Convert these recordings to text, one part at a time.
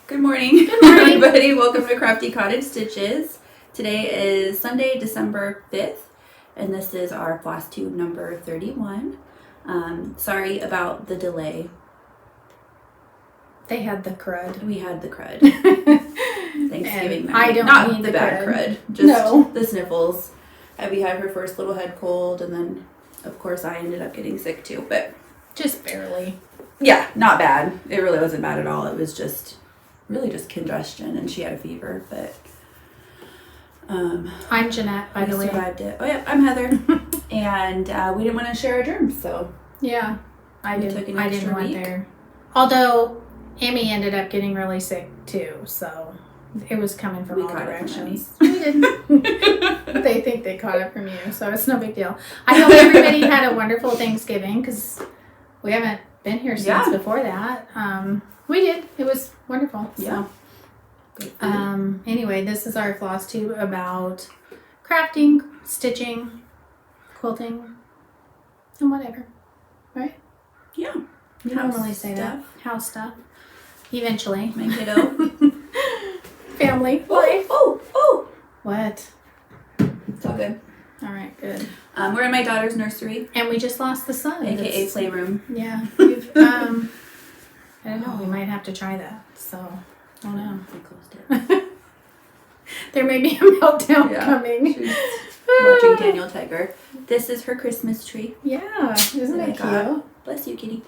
Good morning. Good morning. Everybody. Welcome to Crafty Cottage Stitches. Today is Sunday, December 5th, and this is our Flosstube number 31. Sorry about the delay. They had the crud. We had the crud. Thanksgiving night. I don't Not mean the the bad crud. Just the sniffles. Abby had her first little head cold, and then, of course, I ended up getting sick too. But just barely. Yeah, not bad. It really wasn't bad at all. It was just congestion, and she had a fever. But I'm Jeanette, by the way. Survived it. Oh yeah, I'm Heather, and we didn't want to share our germs, so yeah, I didn't want week. there. Although Amy ended up getting really sick too, so it was coming from all directions. We didn't. They think they caught it from you, so it's no big deal. I hope everybody had a wonderful Thanksgiving because we haven't been here since before that. We did. It was wonderful. Yeah. So, anyway, this is our floss tube about crafting, stitching, quilting, and whatever. Right? Yeah. You normally say that. House stuff. Eventually. My kiddo. Family. Oh. What? It's all good. All right, good. We're in my daughter's nursery. And we just lost the sun. AKA playroom. Yeah. We've, I don't know. We might have to try that. So, I don't know. I closed it. There may be a meltdown coming. She's watching Daniel Tiger. This is her Christmas tree. Yeah. Isn't it cute? Bless you, kitty.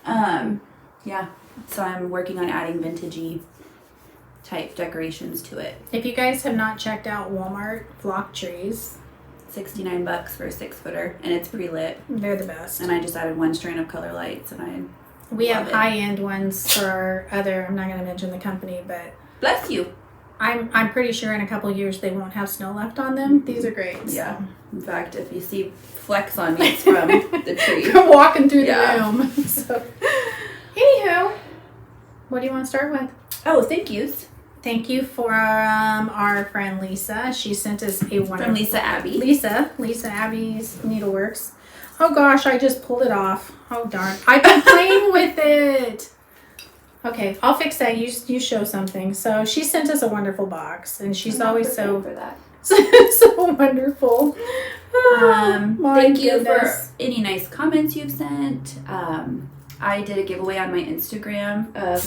Yeah. So I'm working on adding vintagey type decorations to it. If you guys have not checked out Walmart flock trees, $69 for a 6-footer, and it's pre-lit. They're the best. And I just added one strand of color lights, and we have high-end ones for our other. I'm not going to mention the company, but bless you. I'm pretty sure in a couple of years they won't have snow left on them. These are great. Yeah. So. In fact, if you see flecks on me, it's from the tree. Walking through the room. So, anywho, what do you want to start with? Oh, thank yous. Thank you for our friend Lisa. She sent us a wonderful... From Lisa Abbey. Lisa Abbey's Needleworks. Oh gosh, I just pulled it off. Oh darn. I've been playing with it. Okay, I'll fix that. You show something. So she sent us a wonderful box, and she's always so for that. so wonderful. Thank you for any nice comments you've sent. I did a giveaway on my Instagram of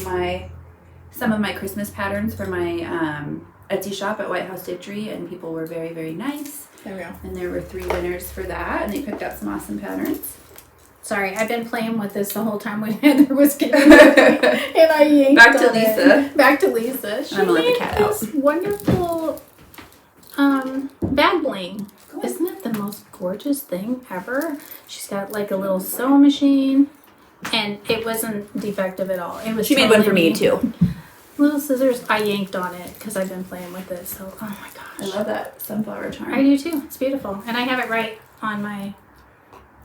some of my Christmas patterns for my Etsy shop at White House Stitchery, and people were very, very nice. There we go. And there were 3 winners for that, and they picked out some awesome patterns. Sorry, I've been playing with this the whole time when Heather was getting it, and I yanked Back to Lisa. Back to Lisa. She I'm gonna let the cat out. This wonderful bag bling. Cool. Isn't it the most gorgeous thing ever? She's got like a little sewing machine, and it wasn't defective at all. It was. She made one for me too. Little scissors. I yanked on it because I've been playing with it. So, oh my gosh, I love that sunflower charm. I do too. It's beautiful, and I have it right on my.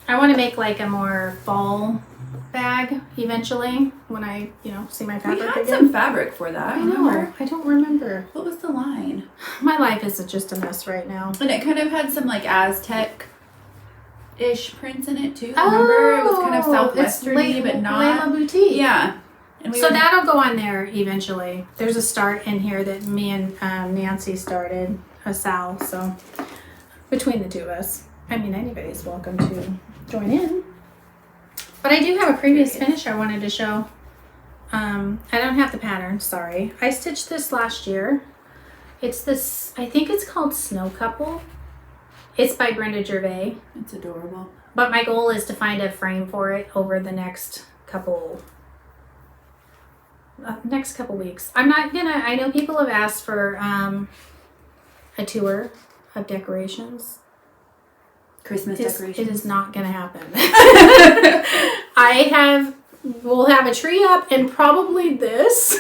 I want to make like a more fall bag eventually when I, see my fabric again. We had some fabric for that. I know. I don't remember. What was the line? My life is just a mess right now. And it kind of had some like Aztec-ish prints in it too. Remember? It was kind of southwesterny, but not. Layla Boutique. Yeah. And so that'll go on there eventually. There's a start in here that me and Nancy started, Sal. So between the two of us, I mean, anybody's welcome to join in. But I do have a previous finish I wanted to show. I don't have the pattern, sorry. I stitched this last year. It's this, I think it's called Snow Couple. It's by Brenda Gervais. It's adorable. But my goal is to find a frame for it over the next couple weeks. I know people have asked for a tour of decorations. Christmas decorations. It is not going to happen. We'll have a tree up and probably this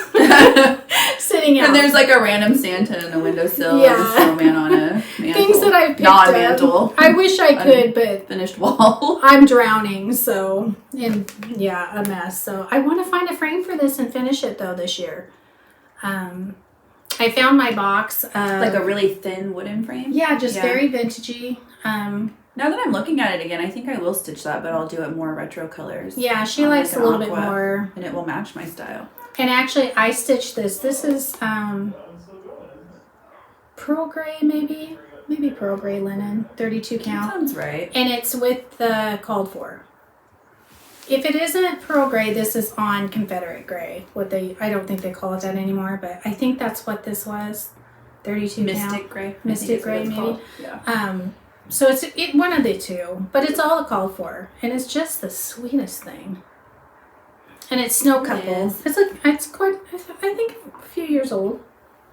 sitting out. And there's like a random Santa in a windowsill and a snowman on a mantle. Things that I've picked non-mantle. I wish I could, but finished wall. I'm drowning, so a mess. So I want to find a frame for this and finish it though this year. I found my box. Like a really thin wooden frame? Yeah, just very vintagey. Now that I'm looking at it again, I think I will stitch that, but I'll do it more retro colors. Yeah, she likes like a little aqua, bit more. and it will match my style. And actually, I stitched this. This is pearl gray, maybe pearl gray linen, 32 count. That sounds right. And it's with the called for. If it isn't pearl gray, this is on Confederate gray. I don't think they call it that anymore, but I think that's what this was. 32 Mystic count. gray. Mystic gray, maybe. Called. Yeah. So it's one of the two, but it's all called for, and it's just the sweetest thing. And it's snow couple. It's quite. I think a few years old,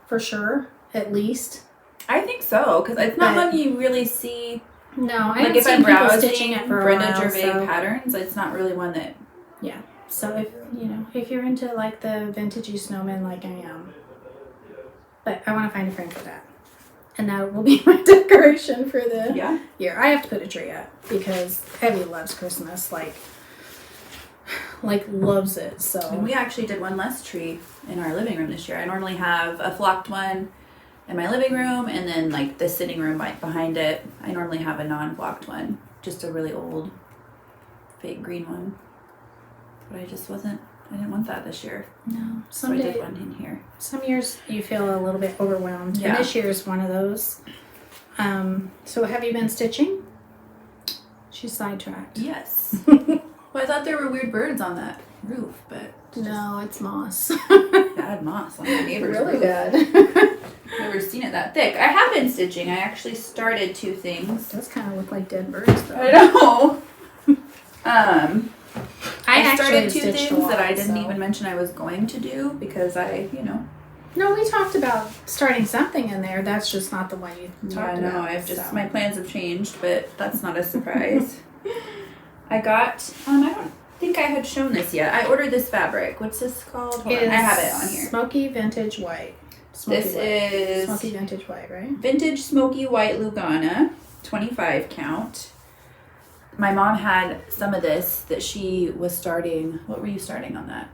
for sure, at least. I think so, because it's not one you really see. No, I like haven't if seen I'm people browsing stitching it for Brenda a while. Gervais patterns, it's not really one that. Yeah. So if you're into like the vintagey snowmen like I am, but I want to find a frame for that. And that will be my decoration for the year. I have to put a tree up because Evie loves Christmas, like loves it. So And we actually did one less tree in our living room this year. I normally have a flocked one in my living room, and then like the sitting room right behind it, I normally have a non-flocked one, just a really old fake green one. But I didn't want that this year. no, So I did one in here. some years you feel a little bit overwhelmed. Yeah. And this year is one of those. So have you been stitching? She's sidetracked. Yes. Well, I thought there were weird birds on that roof, but No, it's moss. bad moss on my neighbor's Really roof. bad. Never seen it that thick. I have been stitching. I actually started 2 things. Those kind of look like dead birds, though. I know. I started actually 2 stitched things a lot, that I didn't so. even mention I was going to do because No, we talked about starting something in there. That's just not the one you talked about. My plans have changed, but that's not a surprise. I got, I don't think I had shown this yet. I ordered this fabric. What's this called? Hold on, I have it on here. Smoky Vintage White. Is Smoky Vintage White, right? Vintage Smoky White Lugana, 25 count. My mom had some of this that she was starting. What were you starting on that?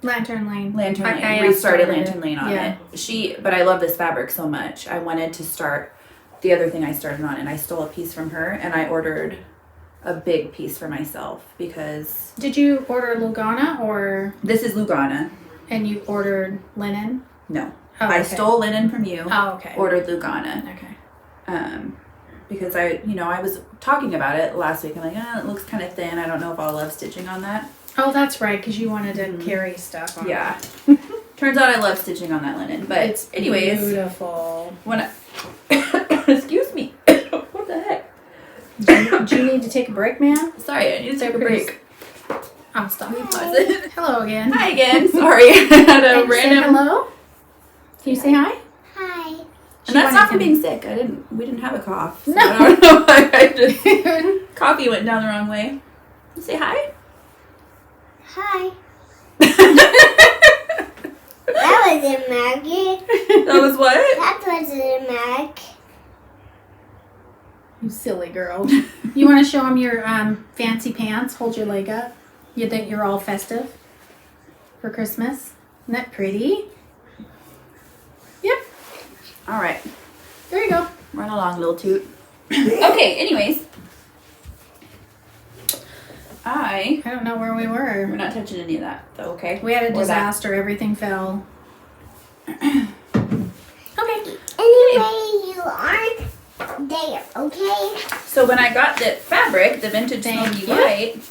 Lantern Lane. Lantern Lane. I We started started Lantern Lane on yeah. it. But I love this fabric so much. I wanted to start the other thing I started on, and I stole a piece from her, and I ordered a big piece for myself because. Did you order Lugana or? This is Lugana. And you ordered linen? No. Oh, I okay. stole linen from you. Oh, okay. Ordered Lugana. Okay. Because I was talking about it last week. I'm like, it looks kind of thin. I don't know if I'll love stitching on that. Oh, that's right, because you wanted to carry stuff on. Yeah. Turns out I love stitching on that linen. But it's anyways. Beautiful. Excuse me. What the heck? Do you need to take a break, man? Sorry, I need to take a break. I'm stopping. Pause it. Hello again. Hi again. Sorry. I had a random. Say hello. Can you say hi? Hi. And that's not from being sick. We didn't have a cough. So No. I don't know why I just coffee went down the wrong way. You say hi? Hi. That was a magic. That was what? That was a mag. You silly girl. You want to show them your fancy pants? Hold your leg up. You think you're all festive for Christmas? Isn't that pretty? Yep. All right. There you go. Run along, little toot. Okay, anyways. I don't know where we We're were. not touching any of that, though, okay? We had a Or that. disaster. Everything fell. Okay. Anyway, you aren't there, okay? So when I got the fabric, the vintage Thank smoky you. white,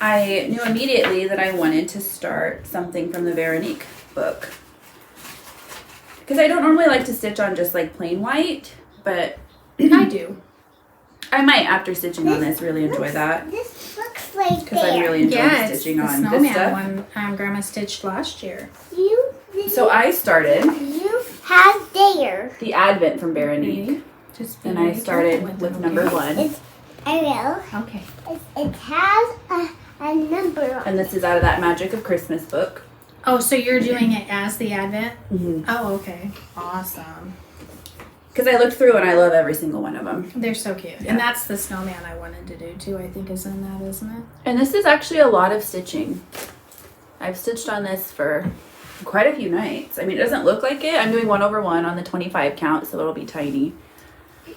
I knew immediately that I wanted to start something from the Veronique book. Because I don't normally like to stitch on just like plain white, but I do. I might, after stitching on this, really enjoy that. This looks like Because I really enjoy Yeah, it's the stitching on this snowman stuff. one Grandma stitched last year. So I started You have there. the Advent from Veronique. Just be And I very started careful with them, number okay? 1. It's Ariel. Okay. It has a number on And this is out of that Magic of Christmas book. Oh, so you're doing it as the Advent? Mm-hmm. Oh, okay. Awesome. Because I looked through and I love every single one of them. They're so cute. Yeah. And that's the snowman I wanted to do too, I think is in that, isn't it? And this is actually a lot of stitching. I've stitched on this for quite a few nights. I mean, it doesn't look like it. I'm doing 1/1 on the 25 count, so it'll be tiny.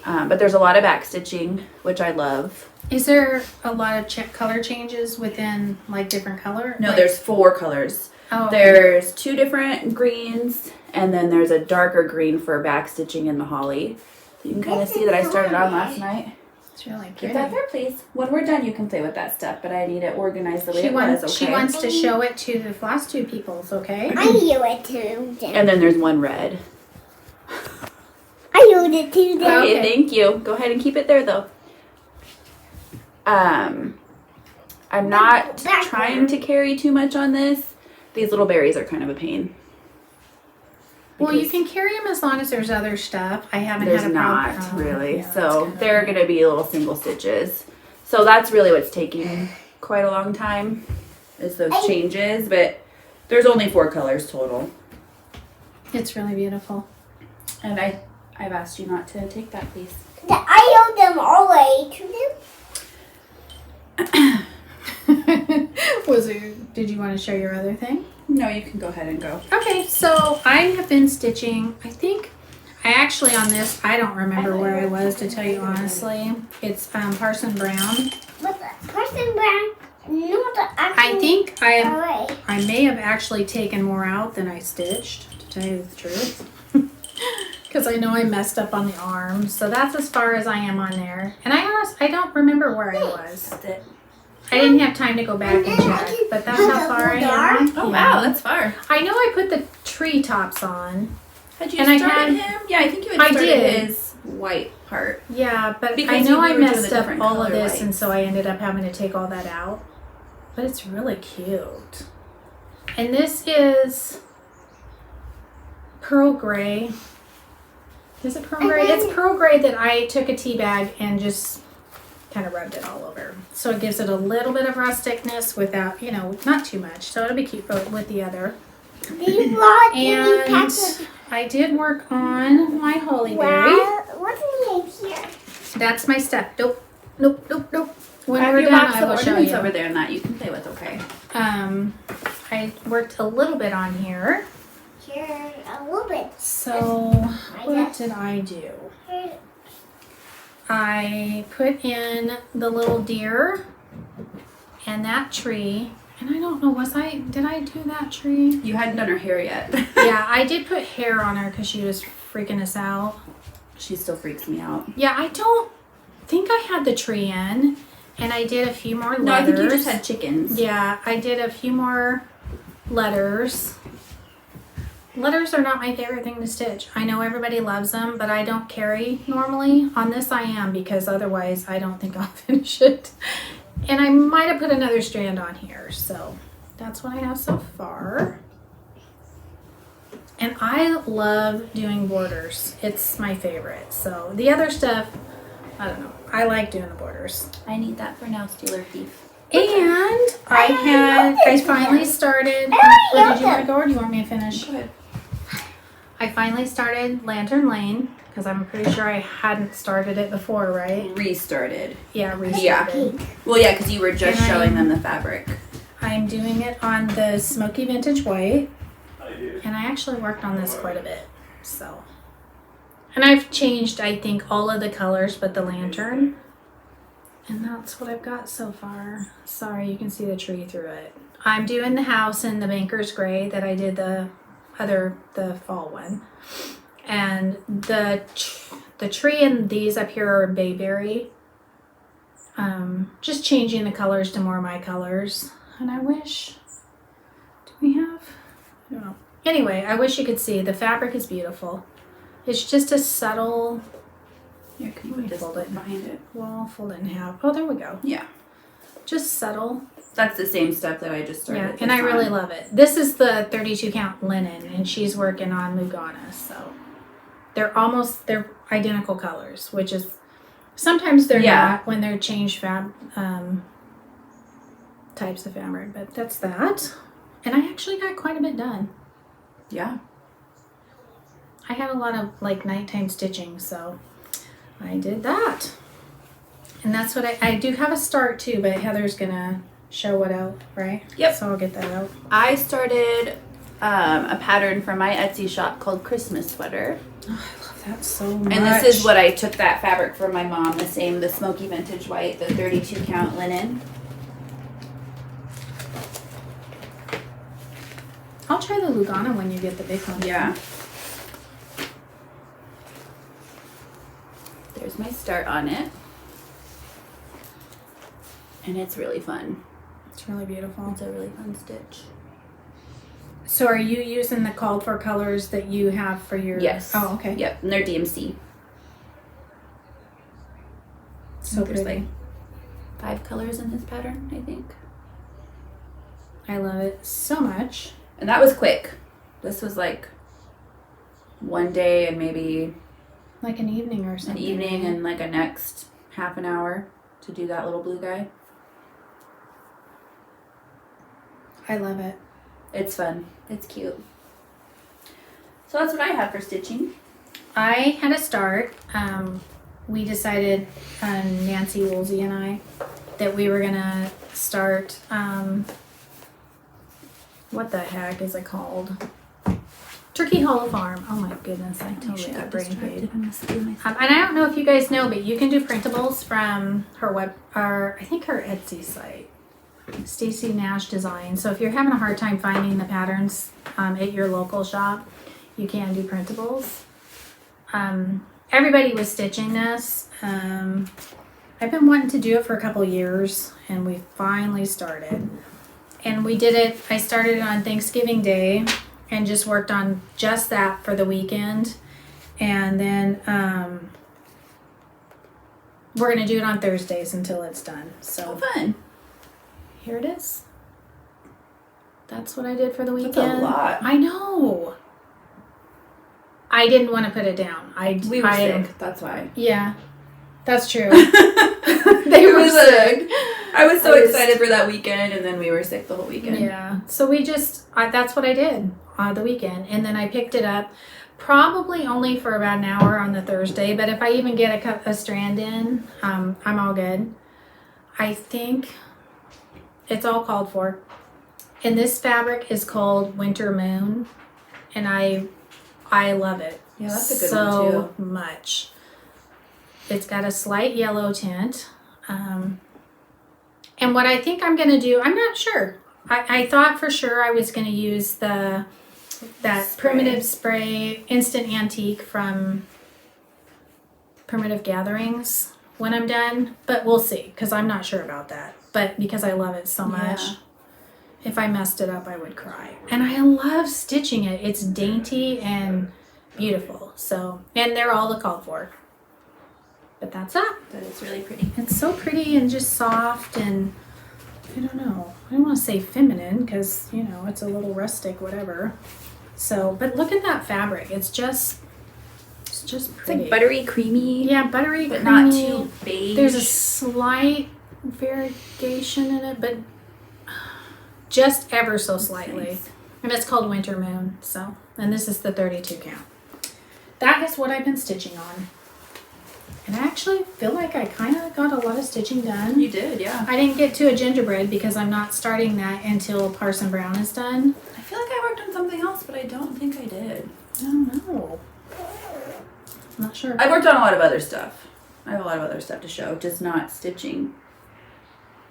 But there's a lot of back stitching, which I love. Is there a lot of color changes within like different color? No, like, there's 4 colors. Oh, There's 2 different greens, and then there's a darker green for back stitching in the holly. So you can kind of see that I started on last night. it's really Keep pretty. that there, please. When we're done, you can play with that stuff, but I need it organized the way it was, okay? She wants to show it to the Flosstube peoples, okay? I knew it too. And then there's 1 red. I knew it too. Okay, thank you. Go ahead and keep it there, though. I'm not trying to carry too much on this. These little berries are kind of a pain. Well, you can carry them as long as there's other stuff. I haven't There's had a problem. not really. Yeah, So they're going to be little single stitches. So that's really what's taking quite a long time is those changes. But there's only 4 colors total. It's really beautiful. And I've asked you not to take that, please. I owe them all the way to them. Did you want to show your other thing? No, you can go ahead and go. Okay, so I have been stitching, I think, I actually on this, I don't remember where I was to tell you honestly. It's Parson Brown. But the Parson Brown, not the actual. I think Alright. I may have actually taken more out than I stitched, to tell you the truth. Because I know I messed up on the arm. So that's as far as I am on there. And I don't remember where I was. That's it. I didn't have time to go back and check, but that's how far I am. Oh, wow, that's far. I know I put the tree tops on. Had you And I started had- him? Yeah, I think you had I started did. his white part. Yeah, but Because I know we I were doing messed the up different all of color this, whites. and so I ended up having to take all that out. But it's really cute. And this is pearl gray. Is it pearl gray? It's pearl gray that I took a tea bag and just kind of rubbed it all over. So it gives it a little bit of rusticness without, not too much. So it'll be cute with the other. They brought And packs of. I did work on my hollyberry. Wow, what's in here? That's my step. Nope. When Have we're your done, box I of will show ornaments you. over there and that you can play with, okay? I worked a little bit on here. Here, a little bit. So what did I do? Here. I put in the little deer and that tree. And I don't know, did I do that tree? You hadn't done her hair yet. Yeah, I did put hair on her because she was freaking us out. She still freaks me out. Yeah, I don't think I had the tree in. And I did a few more letters. No, I think you just had chickens. Yeah, I did a few more letters. Letters are not my favorite thing to stitch. I know everybody loves them, but I don't carry normally. On this I am because otherwise I don't think I'll finish it. And I might have put another strand on here. So that's what I have so far. And I love doing borders. It's my favorite. So the other stuff, I don't know. I like doing the borders. I need that for now, Stealer Thief. And I finally started. Did you want to go or do you want me to finish? Go ahead. I finally started Lantern Lane because I'm pretty sure I hadn't started it before, right? Restarted. Yeah, restarted. Yeah. Well, yeah, because you were just And showing them the fabric. I'm doing it on the Smoky Vintage White. And I actually worked on this quite a bit. So. And I've changed, I think, all of the colors but the lantern. And that's what I've got so far. Sorry, you can see the tree through it. I'm doing the house in the Banker's Gray that I did the fall one. And the tree and these up here are bayberry. Just changing the colors to more of my colors. And I wish, do we have, I don't know. Anyway, I wish you could see. The fabric is beautiful. It's just a subtle, Here, can you Let me put this fold it. behind it? well, I'll fold it in half. Oh, there we go. Yeah. Just subtle. That's the same stuff that I just started. Yeah, this and I really on. love it. This is the 32 count linen, and she's working on Lugana, so they're identical colors, which is sometimes they're Yeah. not when they're changed types of fabric, but that's that. And I actually got quite a bit done. Yeah. I had a lot of like nighttime stitching, so I did that. And that's what I do have a start too, but Heather's gonna show what out, right? Yep. So I'll get that out. I started a pattern from my Etsy shop called Christmas Sweater. Oh, I love that so much. And this is what I took that fabric from my mom, the smoky vintage white, the 32 count linen. I'll try the Lugana when you get the big one. Yeah. There's my start on it. And it's really fun. It's really beautiful. It's a really fun stitch. So are you using the called for colors that you have for your... Yes. Oh, okay. Yep, and they're DMC. So there's pretty. like 5 colors in this pattern, I think. I love it so much. And that was quick. This was like one day and maybe Like an evening or an something. evening and like a next half an hour to do that little blue guy. I love it. It's fun. It's cute. So that's what I have for stitching. I had a start. We decided, Nancy Woolsey and I, that we were gonna start, what the heck is it called? Turkey Hollow Farm. Oh my goodness, I totally got brain fade. And I don't know if you guys know, but you can do printables from her I think her Etsy site. Stacy Nash Design. So if you're having a hard time finding the patterns at your local shop, you can do printables. Everybody was stitching this. I've been wanting to do it for a couple years, and we finally started. And we did it, I started it on Thanksgiving Day and just worked on just that for the weekend. And then we're going to do it on Thursdays until it's done. So fun. Here it is. That's what I did for the weekend. That's a lot. I know. I didn't want to put it down. We were sick. That's why. Yeah, that's true. They were sick. I was so excited for that weekend, and then we were sick the whole weekend. Yeah. So we just, that's what I did on the weekend. And then I picked it up probably only for about an hour on the Thursday. But if I even get a strand in, I'm all good. I think it's all called for. And this fabric is called Winter Moon. And I love it. Yeah, that's a good one too. So much. It's got a slight yellow tint. And what I think I'm going to do, I'm not sure. I thought for sure I was going to use that Primitive Spray Instant Antique from Primitive Gatherings when I'm done. But we'll see, because I'm not sure about that. But because I love it so much, if I messed it up, I would cry. And I love stitching it. It's dainty and beautiful. So, and they're all the called for. But that's that. But it's really pretty. It's so pretty and just soft and, I don't know. I don't want to say feminine because, you know, it's a little rustic, whatever. So, but look at that fabric. It's just pretty. It's like buttery, creamy. Yeah, buttery, but creamy. not too beige. There's a slight variegation in it, but just ever so slightly. Nice. And it's called Winter Moon. So, and this is the 32 count. That is what I've been stitching on. And I actually feel like I kind of got a lot of stitching done. You did, yeah. I didn't get to a gingerbread because I'm not starting that until Parson Brown is done. I feel like I worked on something else, but I don't think I did. I don't know. I'm not sure. I worked on a lot of other stuff. I have a lot of other stuff to show, just not stitching.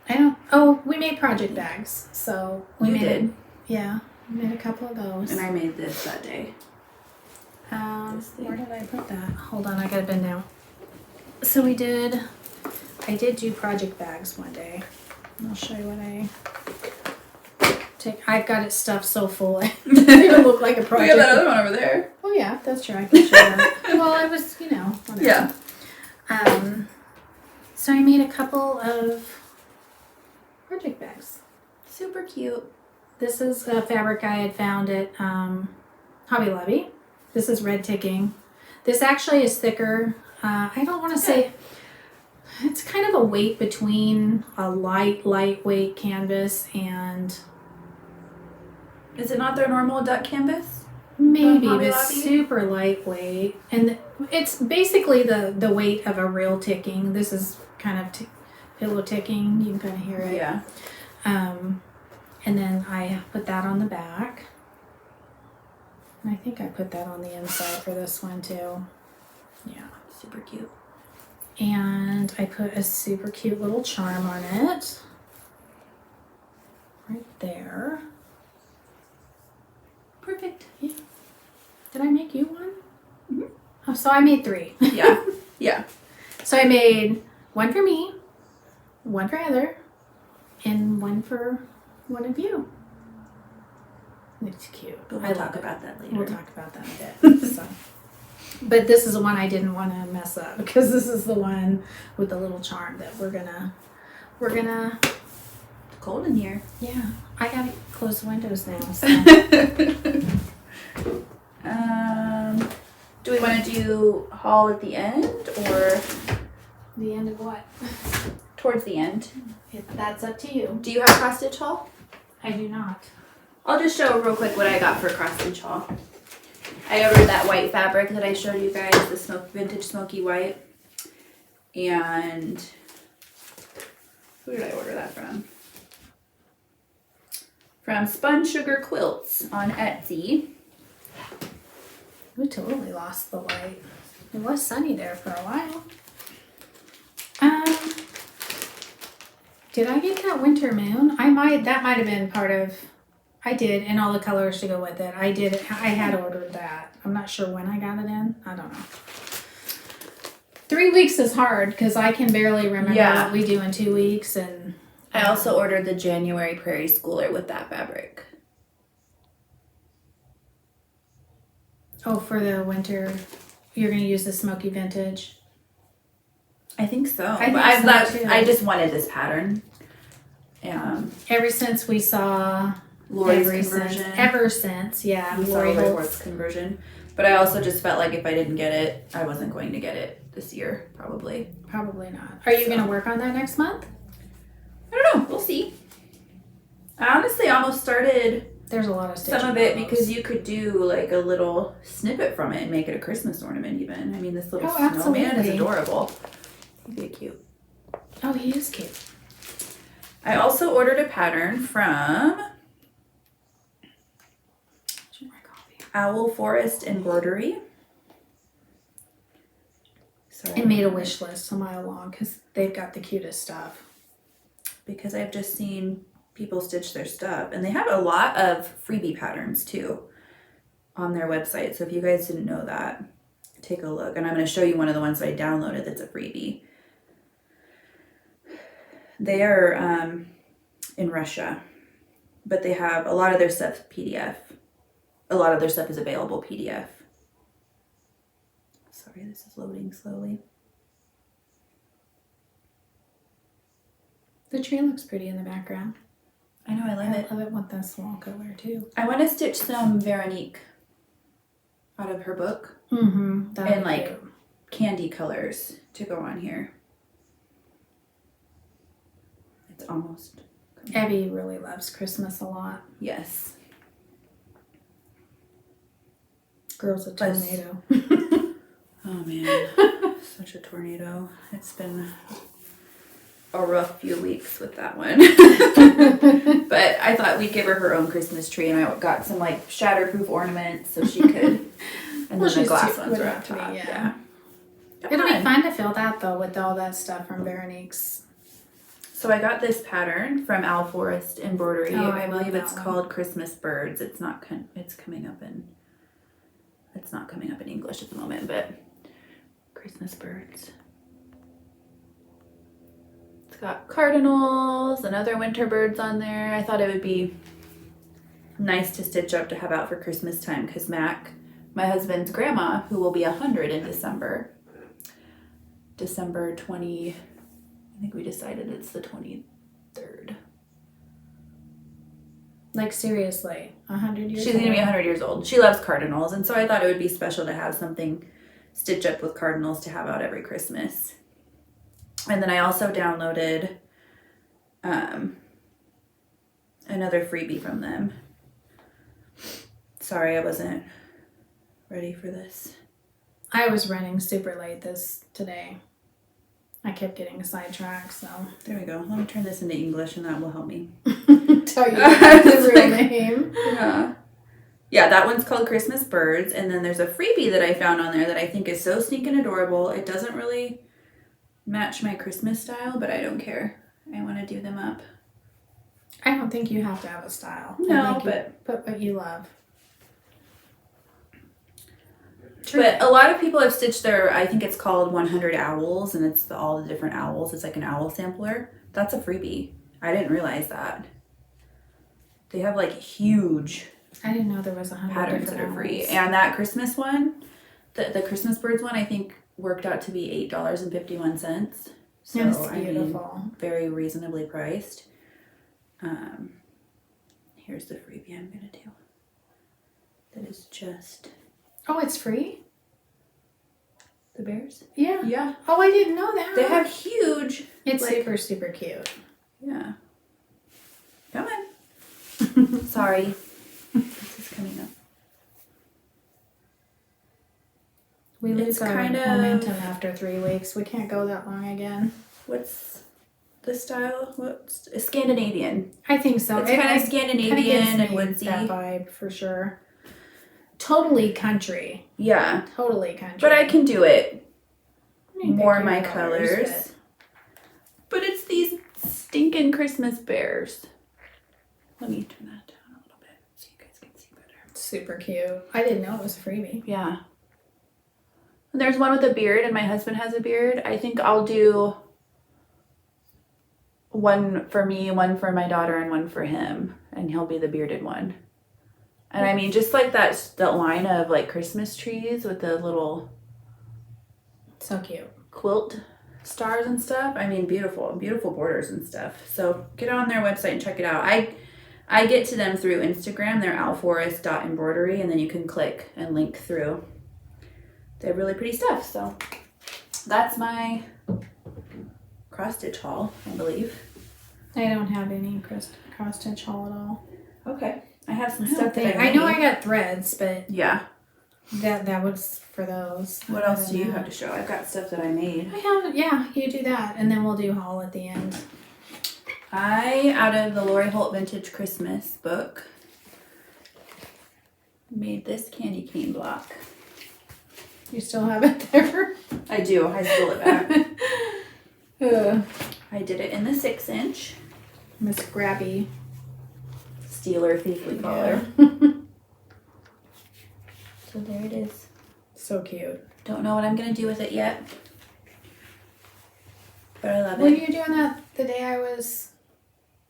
I don't. Oh, we made project bags. So we did. Yeah, we made a couple of those. And I made this that day. Where did I put that? Hold on, I gotta bend down. So I did do project bags one day. I'll show you what I take. I've got it stuffed so full it doesn't even look like a project. We got that other one over there. Oh yeah, that's true. I can show that. Well, I was, you know, whatever. Yeah. So I made a couple of project bags. Super cute. This is a fabric I had found at Hobby Lobby. This is red ticking. This actually is thicker. I don't want to say, it's kind of a weight between a lightweight canvas and... Is it not their normal duck canvas? Maybe, but super lightweight. And it's basically the weight of a real ticking. This is kind of pillow ticking. You can kind of hear it. Yeah. And then I put that on the back. And I think I put that on the inside for this one too. Yeah. Super cute. And I put a super cute little charm on it. Right there. Perfect. Yeah. Did I make you one? Mm-hmm. Oh, so I made 3. Yeah. Yeah. So I made one for me, one for Heather, and one for one of you. It's cute. But we'll talk about that later. We'll talk about that a bit. So. But this is the one I didn't want to mess up because this is the one with the little charm that we're gonna. It's cold in here. Yeah, I gotta close the windows now. So. Do we want to do haul at the end or The end of what? towards the end? That's up to you. Do you have cross stitch haul? I do not. I'll just show real quick what I got for cross stitch haul. I ordered that white fabric that I showed you guys, the vintage smoky white. And who did I order that from? From Spun Sugar Quilts on Etsy. We totally lost the light. It was sunny there for a while. Did I get that winter moon? That might have been part of, I did, and all the colors to go with it. I had ordered that. I'm not sure when I got it in. I don't know. 3 weeks is hard because I can barely remember what we do in 2 weeks. And I also ordered the January Prairie Schooler with that fabric. Oh, for the winter, you're going to use the smoky vintage? I think so. I just wanted this pattern. Ever since we saw Lori's conversion. Ever since, yeah. We saw Lori Holt's conversion. But I also just felt like if I didn't get it, I wasn't going to get it this year, probably. Probably not. Are you going to work on that next month? I don't know. We'll see. I honestly almost started There's a lot of stitching some of it because you could do like a little snippet from it and make it a Christmas ornament even. I mean, this little snowman is adorable. He'd be cute. Oh, he is cute. I also ordered a pattern from Owl Forest Embroidery. I made a wish list a mile long because they've got the cutest stuff. Because I've just seen people stitch their stuff. And they have a lot of freebie patterns too on their website. So if you guys didn't know that, take a look. And I'm going to show you one of the ones that I downloaded that's a freebie. They are in Russia, but they have a lot of their stuff PDF. A lot of their stuff is available PDF. Sorry, this is loading slowly. The tree looks pretty in the background. I know, I love it. I love it with this wall color too. I want to stitch some Veronique out of her book. Mm-hmm. And like cute candy colors to go on here. It's almost. Abby really loves Christmas a lot. Yes. Girl's a tornado. Oh man, such a tornado. It's been a rough few weeks with that one. But I thought we'd give her her own Christmas tree, and I got some like shatterproof ornaments so she could. And then the glass ones are up top. Yeah. It'll be fun to fill that though with all that stuff from Veronique's. So I got this pattern from Owl Forest Embroidery. Oh, I believe it's called Christmas Birds. It's not. It's coming up in. It's not coming up in English at the moment, but Christmas Birds. It's got cardinals and other winter birds on there. I thought it would be nice to stitch up to have out for Christmas time because Mac, my husband's grandma, who will be 100 in December 20, I think we decided it's the 23rd. Like seriously, 100 years She's old? going to be 100 years old. She loves cardinals, and so I thought it would be special to have something stitch up with cardinals to have out every Christmas. And then I also downloaded another freebie from them. Sorry, I wasn't ready for this. I was running super late today. I kept getting sidetracked, so. There we go. Let me turn this into English and that will help me. Tell you the real name. Yeah. Yeah, that one's called Christmas Birds. And then there's a freebie that I found on there that I think is so stinking adorable. It doesn't really match my Christmas style, but I don't care. I want to do them up. I don't think you have to have a style. No, I think but... you put what you love. But a lot of people have stitched their, I think it's called 100 Owls, and it's all the different owls. It's like an owl sampler. That's a freebie. I didn't realize that. They have like huge I didn't know there was 100 patterns that are free. And that Christmas one, the Christmas Birds one, I think worked out to be $8.51. So, it's beautiful. I mean, very reasonably priced. Here's the freebie I'm going to do. That is just... Oh, it's free? The bears? Yeah. Yeah. Oh, I didn't know that. They have huge... It's like, super, super cute. Yeah. Come on. Sorry. This is coming up. We lose It's our kind of- momentum after 3 weeks. We can't go that long again. What's the style? What's Scandinavian? I think so. It's kind of Scandinavian and woodsy. That vibe for sure. Totally country. Yeah. Totally country. But I can do it. You pick More your my colors. But it's these stinking Christmas bears. Let me turn that down a little bit so you guys can see better. Super cute. I didn't know it was a freebie. Yeah. And there's one with a beard, and my husband has a beard. I think I'll do one for me, one for my daughter, and one for him. And he'll be the bearded one. And I mean, just like that line of like Christmas trees with the little So cute. quilt stars and stuff. I mean, beautiful, beautiful borders and stuff. So get on their website and check it out. I get to them through Instagram. They're alforest.embroidery, and then you can click and link through. They have really pretty stuff. So that's my cross stitch haul, I believe. I don't have any cross stitch haul at all. Okay. I have some I don't stuff that think. I I know made. I got threads, but Yeah. that was for those. What else do you have to show? I've got stuff that I made. I have, yeah, you do that, and then we'll do haul at the end. Out of the Lori Holt Vintage Christmas book, made this candy cane block. You still have it there? I do. I stole it back. Ugh. I did it in the 6-inch. Miss Grabby. Stealer Thief we call her. Yeah. So there it is. So cute. Don't know what I'm going to do with it yet. But I love Were it. you doing that the day I was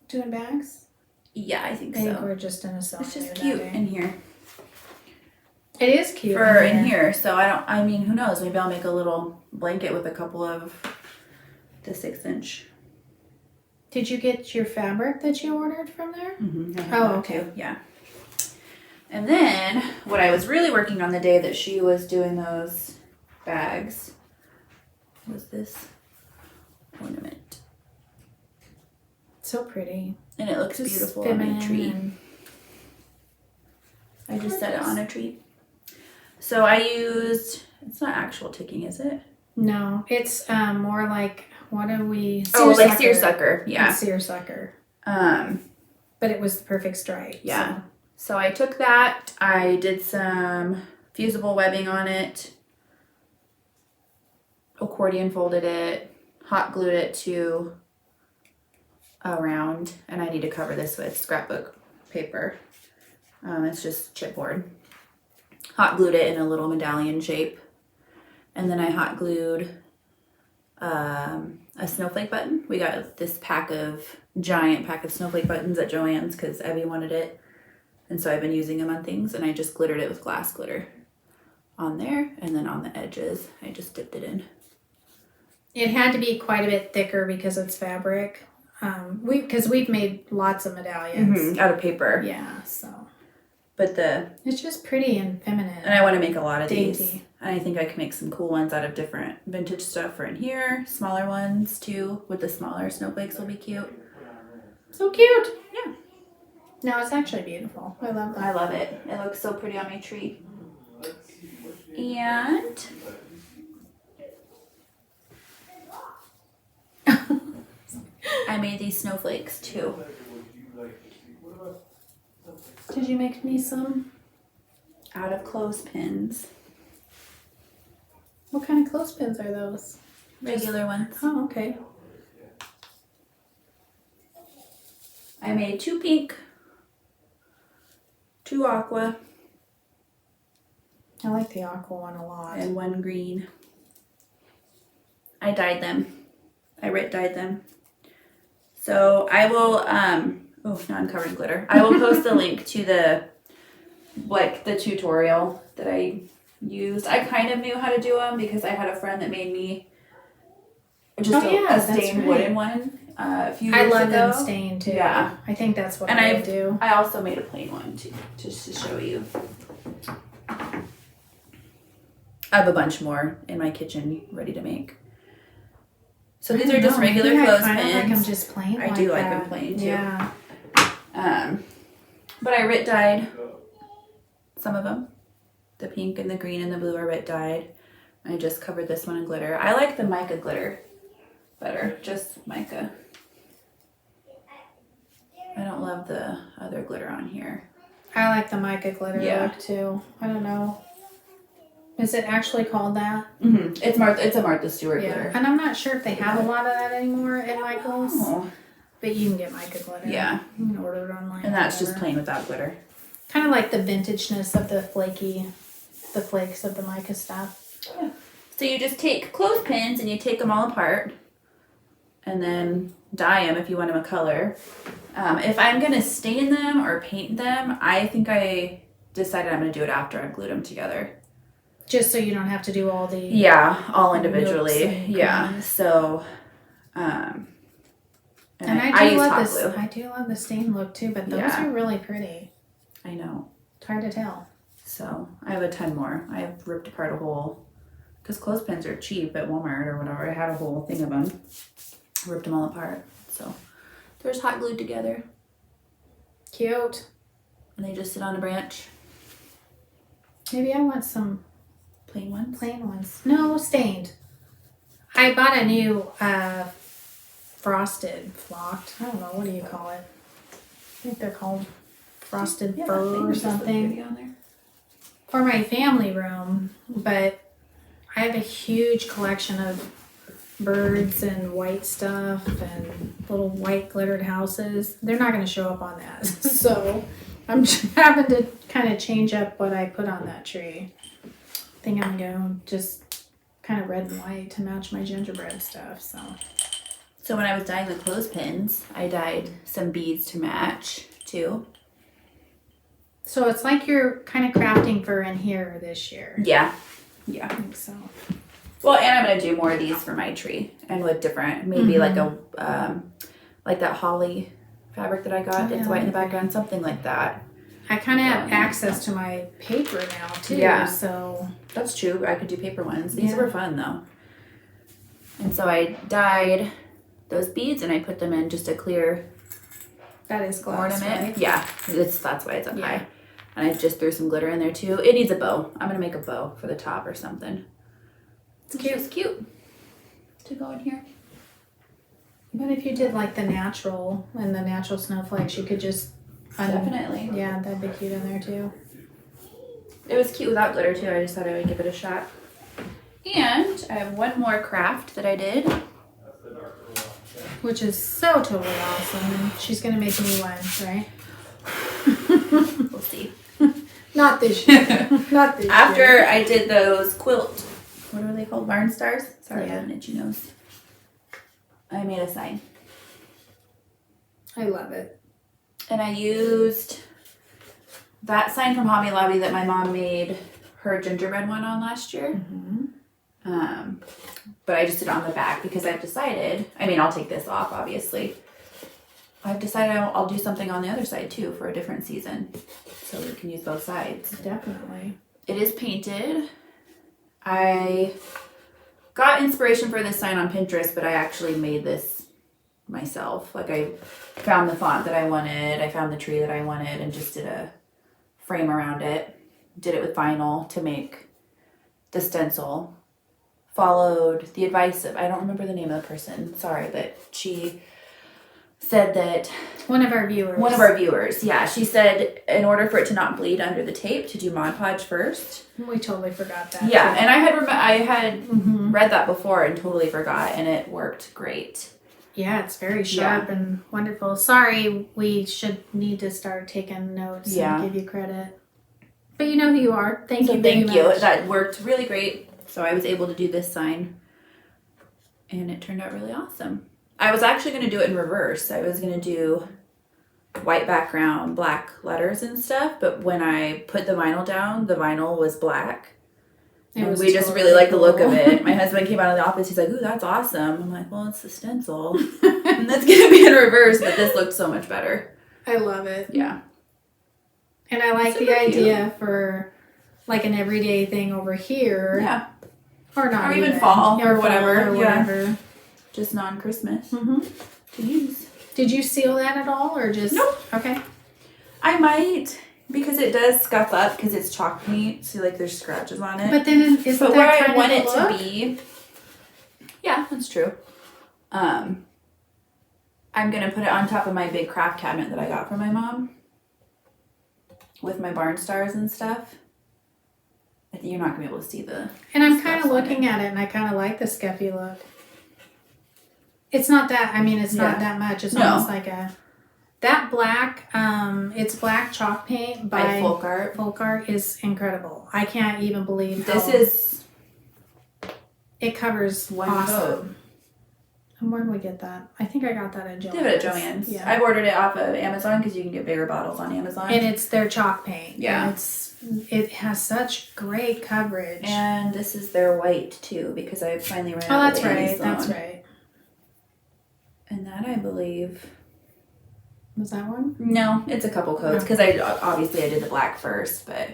doing bags? Yeah, I think I think so. we're just in a sewing It's just that cute day. in here. It is cute. In here. So I mean, who knows? Maybe I'll make a little blanket with a couple of the 6-inch. Did you get your fabric that you ordered from there? Mm-hmm. Oh, okay. Yeah. And then what I was really working on the day that she was doing those bags was this ornament. So pretty. And it looks Just beautiful on a feminine tree. and- I just set it on a tree. So I used, it's not actual ticking, is it? No, it's more like, what are we? Like seersucker. Yeah. It's seersucker. But it was the perfect stripe. yeah. So I took that, I did some fusible webbing on it, accordion folded it, hot glued it to a round, and I need to cover this with scrapbook paper. It's just chipboard. Hot glued it in a little medallion shape, and then I hot glued a snowflake button. We got this giant pack of snowflake buttons at Joann's because Evie wanted it. And so I've been using them on things, and I just glittered it with glass glitter on there, and then on the edges, I just dipped it in. It had to be quite a bit thicker because it's fabric. Because we've made lots of medallions. Out of paper. Yeah, so. But It's just pretty and feminine. and I want to make a lot of these. Dainty. And I think I can make some cool ones out of different vintage stuff for in here. Smaller ones too, with the smaller snowflakes will be cute. So cute. Yeah. No, it's actually beautiful. I love I that. love it. It looks so pretty on my tree. And I made these snowflakes too. Did you make me some? out of clothespins. What kind of clothespins are those? Regular ones. Oh, okay. I made 2 pink, 2 aqua, I like the aqua one a lot. and 1 green. I dyed them. I dyed them. So I will, oh, now I'm covered in glitter. I will post the link to the tutorial that I used. I kind of knew how to do them because I had a friend that made me just a stained wooden one a few years ago. I love them stained too. Yeah. I think that's what And I would do. I also made a plain one too, just to show you. I have a bunch more in my kitchen ready to make. So these are just regular clothespins. I kind of like them just plain. I do like them plain too. Yeah. But I RIT dyed some of them. The pink and the green and the blue are RIT dyed. I just covered this one in glitter. I like the mica glitter better, just mica. I don't love the other glitter on here. I like the mica glitter look too. I don't know. Is it actually called that? Mm-hmm. It's a Martha Stewart glitter. And I'm not sure if they have a lot of that anymore at Michael's. Oh. But you can get mica glitter. Yeah. You can order it online. And that's just plain without glitter. Kind of like the vintageness of the flakes of the mica stuff. Yeah. So you just take clothespins and you take them all apart and then dye them if you want them a color. If I'm going to stain them or paint them, I think I decided I'm going to do it after I've glued them together. Just so you don't have to do all the... Yeah, all individually. Yeah, so... and I do love the stain look too, but those are really pretty. I know. It's hard to tell. So I have a ton more. I have ripped apart a whole... Because clothespins are cheap at Walmart or whatever. I had a whole thing of them. Ripped them all apart. So they're just hot glued together. Cute. And they just sit on a branch. Maybe I want some... Plain ones? Plain ones. No, stained. I bought a new flocked. I don't know, what do you call it? I think they're called frosted fur or something. For my family room, but I have a huge collection of birds and white stuff and little white glittered houses. They're not going to show up on that. So I'm having to kind of change up what I put on that tree. I think I'm going to go just kind of red and white to match my gingerbread stuff. So when I was dyeing the clothespins, I dyed some beads to match too. So it's like you're kind of crafting for in here this year. Yeah. Yeah. I think so. Well, and I'm going to do more of these for my tree and with different, maybe like like that holly fabric that I got. It's white in the background, something like that. I kind of have access to my paper now too. Yeah. So that's true. I could do paper ones. These were fun though. And so I dyed those beads and I put them in just a clear that is glass, ornament. Right? Yeah, that's why it's up high. And I just threw some glitter in there too. It needs a bow. I'm gonna make a bow for the top or something. It's cute. It's cute to go in here. But if you did like the natural and the natural snowflakes, you could just definitely. Yeah, that'd be cute in there too. It was cute without glitter too. I just thought I would give it a shot. And I have one more craft that I did. Which is so totally awesome. And she's going to make me one, right? We'll see. Not this year. Not this After year. I did those quilt, what are they called? Barn stars? Sorry, I have an itchy nose. I made a sign. I love it. And I used that sign from Hobby Lobby that my mom made her gingerbread one on last year. Mm-hmm. But I just did it on the back because I've decided, I mean, I'll take this off, obviously. I've decided I'll do something on the other side too for a different season. So we can use both sides. Definitely. It is painted. I got inspiration for this sign on Pinterest, but I actually made this myself. Like I found the font that I wanted, I found the tree that I wanted, and just did a frame around it. Did it with vinyl to make the stencil. Followed the advice of, I don't remember the name of the person, sorry, but she said that One of our viewers, yeah, she said in order for it to not bleed under the tape, to do Mod Podge first. We totally forgot that. Yeah, and I had Mm-hmm. read that before and totally forgot, and it worked great. Yeah, it's very sharp and wonderful. Sorry, we should need to start taking notes and give you credit. But you know who you are. Thank you very much. That worked really great. So I was able to do this sign, and it turned out really awesome. I was actually going to do it in reverse. I was going to do white background, black letters and stuff, but when I put the vinyl down, the vinyl was black. And we just really liked the look of it. My husband came out of the office, he's like, ooh, that's awesome. I'm like, well, it's the stencil. And that's going to be in reverse, but this looked so much better. I love it. Yeah. And I like the idea for like an everyday thing over here. Yeah. Or not. Or even fall or whatever. Yeah. Just non-Christmas to use. Did you seal that at all or just? Nope. Okay. I might, because it does scuff up because it's chalk paint. So like there's scratches on it. But then isn't but that where kind I want of it look? to be. Yeah, that's true. I'm going to put it on top of my big craft cabinet that I got from my mom. With my barn stars and stuff. I think you're not going to be able to see the... And I'm kind of looking at it and I kind of like the scuffy look. It's not that, it's not that much. It's almost like that black, it's black chalk paint by Folk Art. Folk Art is incredible. I can't even believe this is... It covers one awesome. coat. And where did we get that? I think I got that at Joann's. Did it at Joann's. Yeah. I've ordered it off of Amazon because you can get bigger bottles on Amazon. And it's their chalk paint. Yeah. And it has such great coverage. And this is their white too because I finally ran out Oh, of that's the right. Amazon. That's right. And that I believe... Was that one? No, it's a couple coats because I did the black first, but...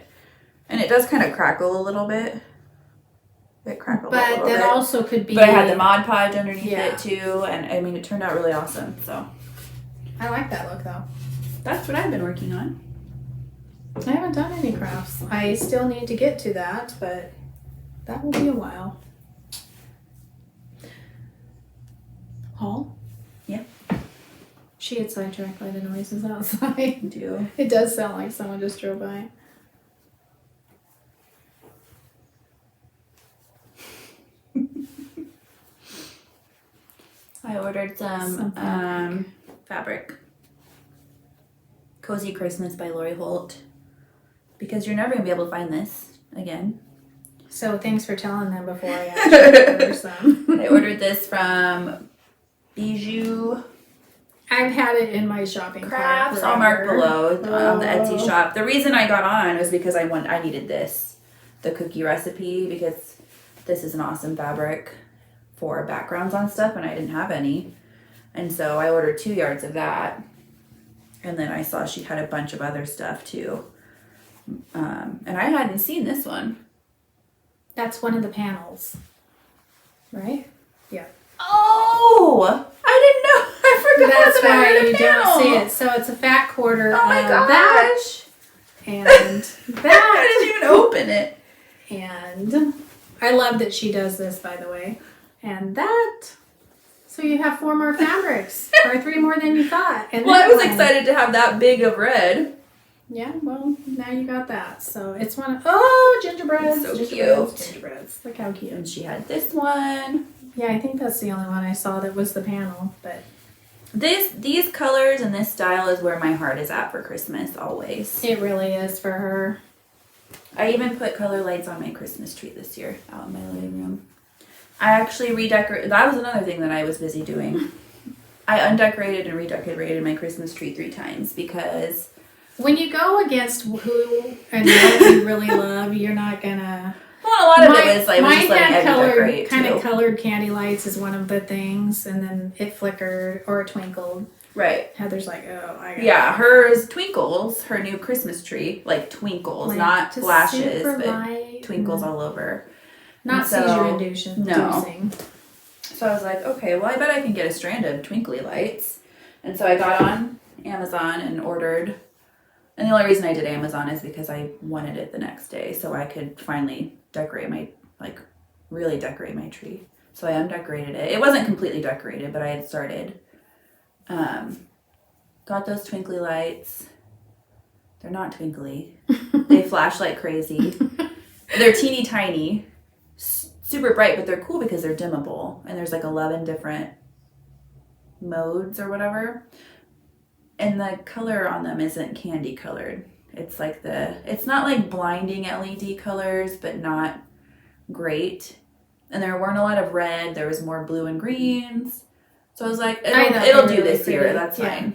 And it does kind of crackle a little bit. It crackled a little bit. But that also could be... But I had the Mod Podge underneath it too, and it turned out really awesome, so... I like that look though. That's what I've been working on. I haven't done any crafts. I still need to get to that, but that will be a while. Hall? Yeah. She gets sidetracked by the noises outside. Do. It does sound like someone just drove by. I ordered some fabric. Cozy Christmas by Lori Holt. Because you're never going to be able to find this again. So thanks for telling them before I actually order some. I ordered this from Bijou I've had it in my shopping Crafts. cart. I'll mark below on the Etsy shop. The reason I got on was because I needed this, the cookie recipe, because this is an awesome fabric for backgrounds on stuff, and I didn't have any. And so I ordered 2 yards of that. And then I saw she had a bunch of other stuff too. And I hadn't seen this one. That's one of the panels, right? Yeah. Oh! I didn't know. I forgot That's that I why had a you panel. don't see it. So it's a fat quarter Oh my of gosh. that and I that. didn't even open it. And I love that she does this, by the way. And that. So you have 4 more fabrics, or 3 more than you thought. And Well, I that was one. excited to have that big of red. Yeah, well, now you got that. So it's one of, gingerbreads. So Gingerbreads. Look how cute. And she had this one. Yeah, I think that's the only one I saw that was the panel, but. These colors and this style is where my heart is at for Christmas, always. It really is for her. I even put color lights on my Christmas tree this year out in my living room. I actually redecorated. That was another thing that I was busy doing. I undecorated and redecorated my Christmas tree 3 times because... When you go against who and what you really love, you're not gonna... Well, a lot of it was like just letting Eddie decorate kind too. of colored candy lights is one of the things, and then it flickered or it twinkled. Right. Heather's like, oh, I got Yeah, hers twinkles, her new Christmas tree, like twinkles, like, not just flashes, super but light twinkles and all over. Not And so- seizure-inducing. No. So I was like, okay, well, I bet I can get a strand of twinkly lights. And so I got on Amazon and ordered. And the only reason I did Amazon is because I wanted it the next day so I could finally really decorate my tree. So I undecorated it. It wasn't completely decorated, but I had started. Got those twinkly lights. They're not twinkly. They flash like crazy. They're teeny tiny, super bright, but they're cool because they're dimmable. And there's like 11 different modes or whatever. And the color on them isn't candy colored. It's like it's not like blinding LED colors, but not great. And there weren't a lot of red. There was more blue and greens. So I was like, it'll do this year. That's fine.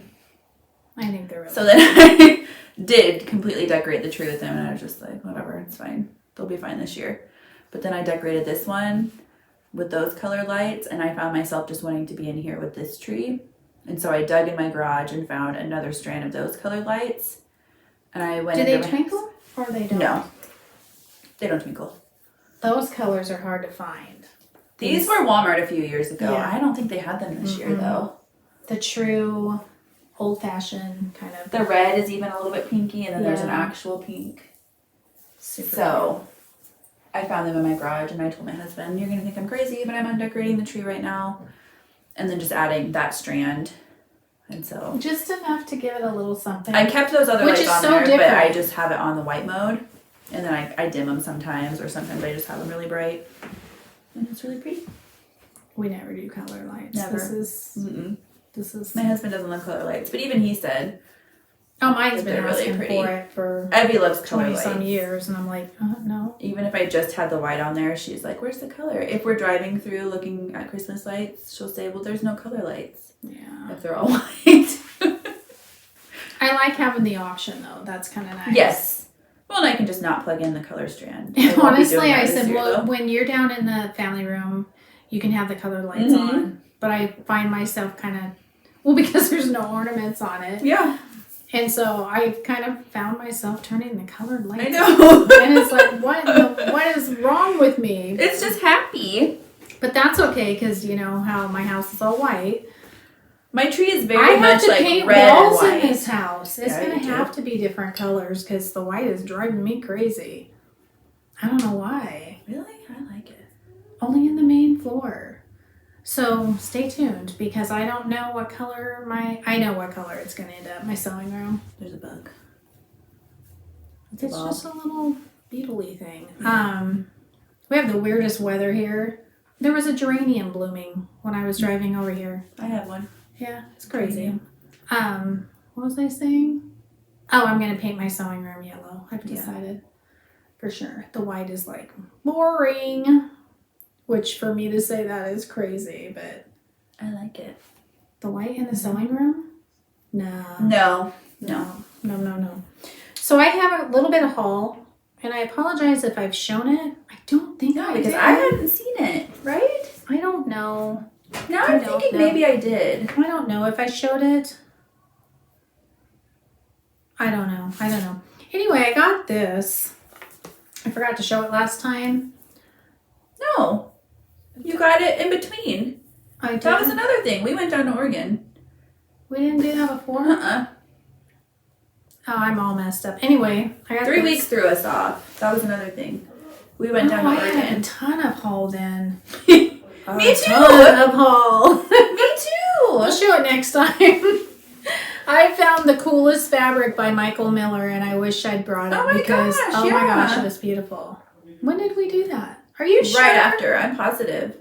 I think they're really So then I did completely decorate the tree with them, and I was just like, whatever, it's fine. They'll be fine this year. But then I decorated this one with those color lights, and I found myself just wanting to be in here with this tree. And so I dug in my garage and found another strand of those colored lights. And I went. Do they twinkle or they don't? No, they don't twinkle. Those colors are hard to find. These were Walmart a few years ago. Yeah. I don't think they had them this year though. The true old-fashioned kind of. The red is even a little bit pinky, and then there's an actual pink. Super So I found them in my garage, and I told my husband, "You're gonna think I'm crazy, but I'm undecorating the tree right now," and then just adding that strand. And so just enough to give it a little something. I kept those other lights on so there, different. but I just have it on the white mode, and then I dim them sometimes, or sometimes I just have them really bright, and it's really pretty. We never do color lights. Never. This is. My husband doesn't love color lights, but even he said, Oh, mine's that been they're really asking pretty. for it for Evie loves color 20 lights. some years, and I'm like, no. Even if I just had the white on there, she's like, "Where's the color?" If we're driving through looking at Christmas lights, she'll say, "Well, there's no color lights Yeah. if they're all white." I like having the option though. That's kind of nice. Yes. Well, and I can just not plug in the color strand. I won't be Honestly, doing that I this said, year, well, though. when you're down in the family room, you can have the color lights on. But I find myself kind of, because there's no ornaments on it. Yeah. And so I kind of found myself turning the colored lights I know. on. And it's like, what is wrong with me? It's just happy. But that's okay, because you know how my house is all white. My tree is I very have much to like paint red and walls white. in this house. It's Yeah, going to you do. have to be different colors, because the white is driving me crazy. I don't know why. Really? I like it. Only in the main floor. So stay tuned, because I don't know what color I know what color it's going to end up, my sewing room. There's a bug. It's just a little beetle-y thing. We have the weirdest weather here. There was a geranium blooming when I was driving over here. I have one. Yeah, it's crazy. What was I saying? Oh, I'm going to paint my sewing room yellow. I've decided. For sure. The white is like boring. Which for me to say that is crazy, but I like it. the white in the sewing room? No. No. So I have a little bit of haul, and I apologize if I've shown it. I don't think I because did. I hadn't seen it, right? I don't know. Now I I'm don't thinking know. maybe I did. I don't know if I showed it. I don't know. Anyway, I got this. I forgot to show it last time. No. You got it in between. I did. That was another thing. We went down to Oregon. We didn't do that before? Uh-uh. Oh, I'm all messed up. Anyway, I got 3 this. weeks threw us off. That was another thing. We went down to I had a Oregon. ton of haul then. Me A too. ton of haul. Me too. We'll show it next time. I found the coolest fabric by Michael Miller, and I wish I'd brought it Oh my because gosh, oh my yeah. gosh, it was beautiful. When did we do that? Are you sure? Right after, I'm positive.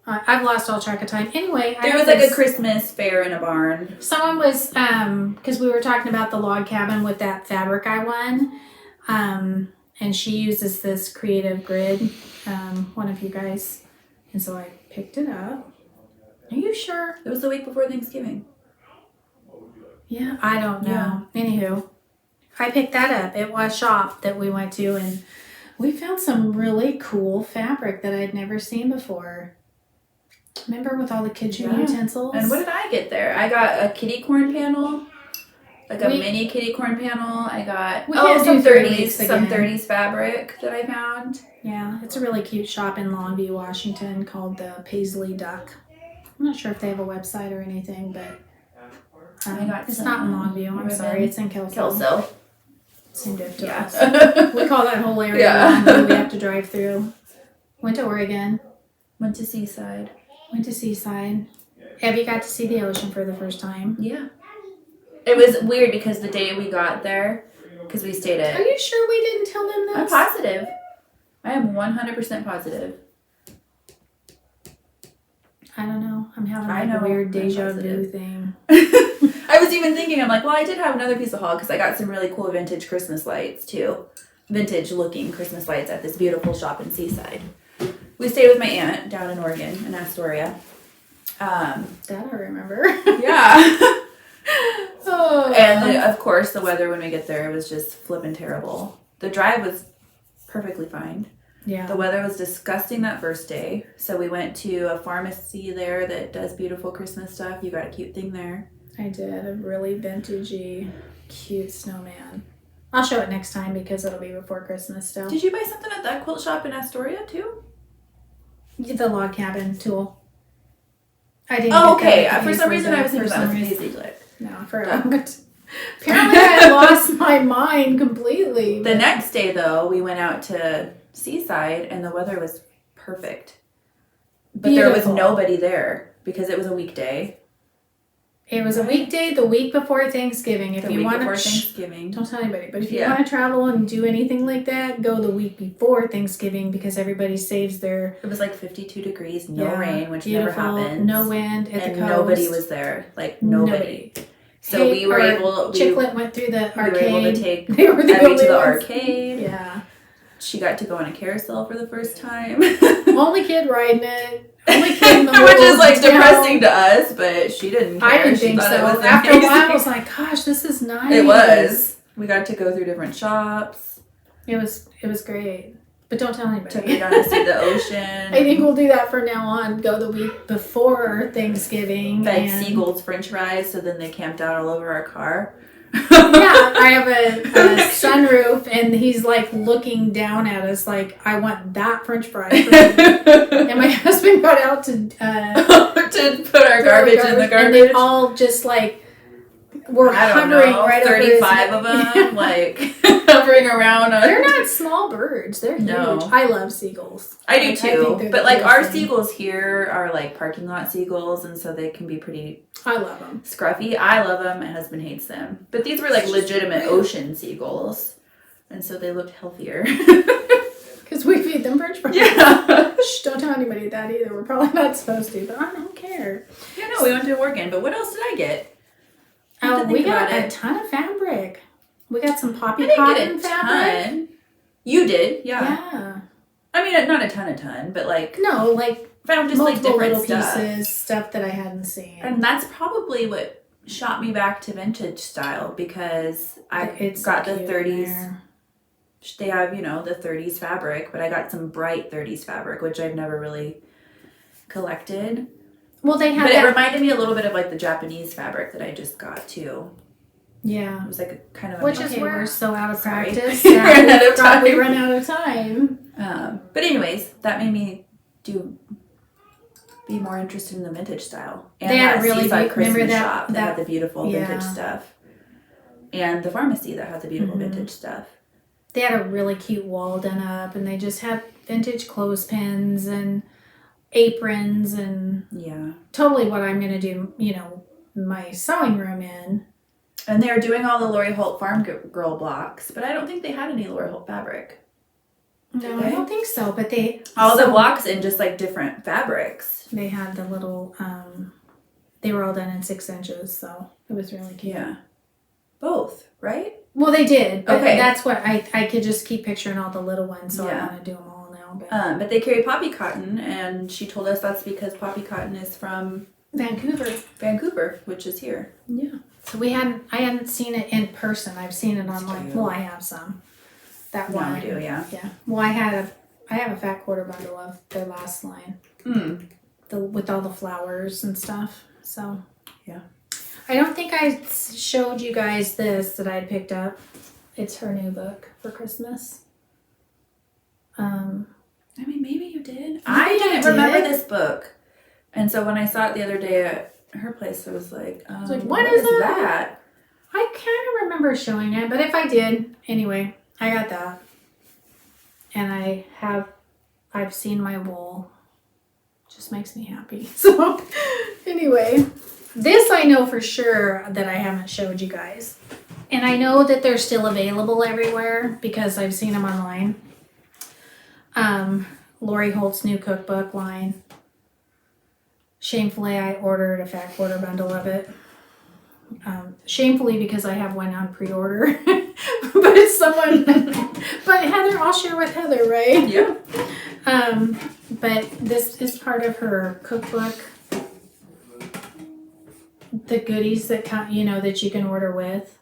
I've lost all track of time. Anyway, There was like a Christmas fair in a barn. Someone was because we were talking about the log cabin with that fabric I won, and she uses this creative grid, one of you guys, and so I picked it up. Are you sure? It was the week before Thanksgiving. Yeah, I don't know. Anywho, I picked that up. It was a shop that we went to, and we found some really cool fabric that I'd never seen before. Remember with all the kitchen utensils? And what did I get there? I got a kitty corn panel. Like a mini kitty corn panel. I got some 30s fabric that I found. Yeah, it's a really cute shop in Longview, Washington called the Paisley Duck. I'm not sure if they have a website or anything, but it's not in Longview. I'm sorry, it's in Kelso. Seemed to have to us. We call that whole area Longview. We have to drive through. Went to Oregon. Went to Seaside. Abby got to see the ocean for the first time. Yeah. It was weird because the day we got there, because we stayed at... Are you sure we didn't tell them this? I'm positive. I am 100% positive. I don't know. I'm having a weird deja vu thing. I was even thinking, I'm like, well, I did have another piece of haul because I got some really cool vintage Christmas lights too. Vintage looking Christmas lights at this beautiful shop in Seaside. We stayed with my aunt down in Oregon, in Astoria. That I remember. Yeah. Oh. And of course, the weather when we get there was just flippin' terrible. The drive was perfectly fine. Yeah. The weather was disgusting that first day. So we went to a pharmacy there that does beautiful Christmas stuff. You got a cute thing there. I did. A really vintagey, cute snowman. I'll show it next time because it'll be before Christmas still. Did you buy something at that quilt shop in Astoria too? The log cabin tool. I didn't. Oh, okay. For some reason, I was thinking that was Paisley Glick. No, I forgot. Apparently, I lost my mind completely. The next day, though, we went out to Seaside, and the weather was perfect. But Beautiful. there was nobody there because it was a weekday. It was a weekday the week before Thanksgiving. If you want to, Thanksgiving. Don't tell anybody. But if you want to travel and do anything like that, go the week before Thanksgiving because everybody saves their. It was like 52 degrees, no rain, which beautiful, never happens. No wind at the coast. And nobody was there. Like nobody. So we were able. Chicklet went through the arcade. We were able to take they were the Abby to the arcade. Yeah. She got to go on a carousel for the first time. Only kid riding it. Only kid in the Which is like depressing to us, but she didn't care. I didn't she think thought so. It was After amazing. a while, I was like, "Gosh, this is nice." It was. We got to go through different shops. It was great. But don't tell anybody. Took her down to see the ocean. I think we'll do that from now on. Go the week before Thanksgiving. Fed seagulls French fries, so then they camped out all over our car. Yeah, I have a sunroof, and he's like looking down at us like, I want that French fry for me. And my husband got out to put our garbage in the garbage. And they all just like were hovering right 35 over of them, like hovering around. They're not small birds. They're huge. I love seagulls. I do too. But like our thing. seagulls here are like parking lot seagulls, and so they can be pretty. I love them. Scruffy. I love them. My husband hates them. But these were like legitimate ocean seagulls, and so they looked healthier. Because we feed them French fries. Yeah. Shh, don't tell anybody that either. We're probably not supposed to, but I don't care. Yeah, no, we went to Oregon. But what else did I get? We got a ton of fabric. We got some poppy I cotton didn't get a fabric. ton. You did, yeah. Yeah. I mean, not a ton, but like no, like found just like multiple different little stuff. pieces, stuff that I hadn't seen. And that's probably what shot me back to vintage style because I got the 30s. They have, the 30s fabric, but I got some bright 30s fabric, which I've never really collected. Well, they have. But it reminded me a little bit of like the Japanese fabric that I just got too. Yeah. It was like a kind of. Which is where we're so out of practice. We're out of probably time. run out of time. But anyways, that made me be more interested in the vintage style. And they had that a really Seaside Christmas that, shop that had the beautiful vintage stuff. And the pharmacy that had the beautiful vintage stuff. They had a really cute wall done up, and they just had vintage clothespins and aprons and totally what I'm going to do, my sewing room in. And they were doing all the Lori Holt Farm Girl blocks, but I don't think they had any Lori Holt fabric. No, I don't think so, but the blocks in just like different fabrics. They had the little, they were all done in 6 inches, so it was really cute. Yeah. Both, right? Well, they did, but okay. That's what I could just keep picturing all the little ones, so I want to do them all now. But they carry poppy cotton, and she told us that's because poppy cotton is from Vancouver, which is here. Yeah. So I hadn't seen it in person. I've seen it online. Well, I have some. That one. No, we do, yeah. Yeah. Well, I have a fat quarter bundle of their last line. With all the flowers and stuff. So. Yeah. I don't think I showed you guys this that I picked up. It's her new book for Christmas. I mean, maybe you did. I didn't remember this book. And so when I saw it the other day at her place, I was like, what is that? I kind of remember showing it, but if I did, anyway, I got that. And I've seen my wool Just makes me happy. So anyway, this I know for sure that I haven't showed you guys. And I know that they're still available everywhere because I've seen them online. Lori Holt's new cookbook line. Shamefully, I ordered a fat quarter bundle of it. Shamefully because I have one on pre-order. But Heather, I'll share with Heather, right? Yeah. But this is part of her cookbook. The goodies that come, that you can order with.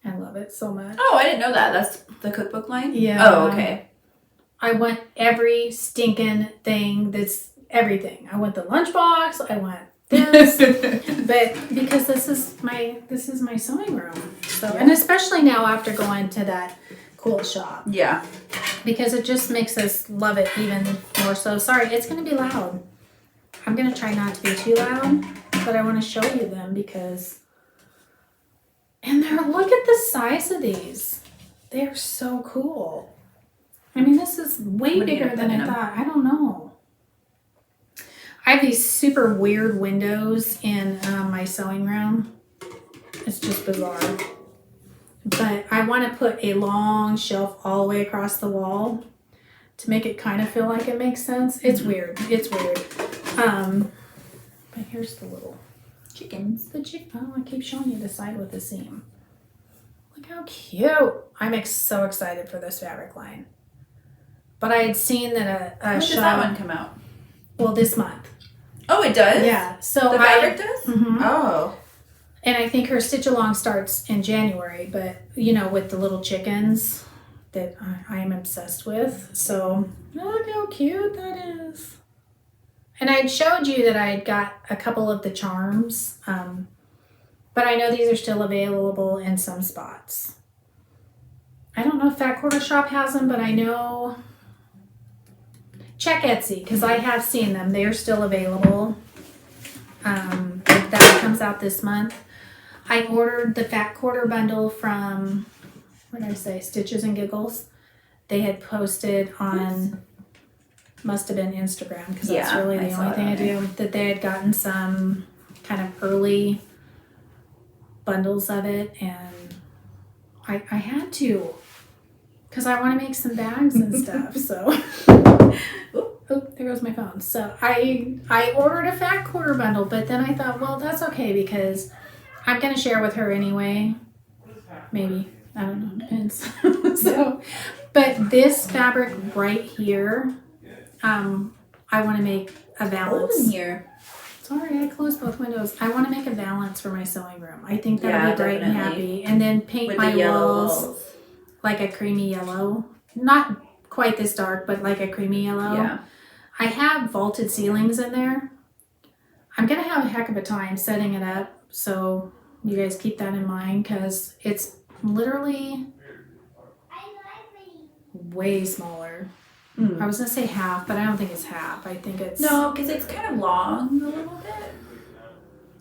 I love it so much. Oh, I didn't know that. That's the cookbook line? Yeah. Oh, okay. I want every stinking thing that's everything. I want the lunchbox. I want this. But because this is my sewing room. So and especially now after going to that cool shop. Yeah. Because it just makes us love it even more so. Sorry, it's gonna be loud. I'm gonna try not to be too loud, but I want to show you them because look at the size of these. They're so cool. I mean, this is way bigger than I thought. I don't know. I have these super weird windows in my sewing room. It's just bizarre. But I want to put a long shelf all the way across the wall to make it kind of feel like it makes sense. It's weird. It's weird. But here's the little Chickens. Oh, I keep showing you the side with the seam. Look how cute. I'm so excited for this fabric line. But I had seen that When does that one come out? Well, this month. Oh, it does? Yeah. So the fabric does? Mm-hmm. Oh. And I think her stitch along starts in January, but with the little chickens that I am obsessed with. So look how cute that is. And I showed you that I had got a couple of the charms, but I know these are still available in some spots. I don't know if Fat Quarter Shop has them, but I know. Check Etsy because I have seen them. They are still available. That comes out this month. I ordered the Fat Quarter bundle from, what did I say, Stitches and Giggles. They had posted on, must have been Instagram because that's really the only thing I do, that they had gotten some kind of early bundles of it, and I had to because I want to make some bags and stuff. So, oh, there goes my phone. So I ordered a Fat Quarter bundle, but then I thought, well, that's okay because I'm going to share with her anyway. Maybe. I don't know. Depends. So, but this fabric right here, I want to make a valance. Cold in here. Sorry, I closed both windows. I want to make a valance for my sewing room. I think that'll be bright and happy. And then paint with my the walls like a creamy yellow. Not quite this dark, but like a creamy yellow. Yeah. I have vaulted ceilings in there. I'm going to have a heck of a time setting it up. So you guys keep that in mind because it's literally way smaller. I was going to say half, but I don't think it's half. I think it's... No, because it's kind of long a little bit.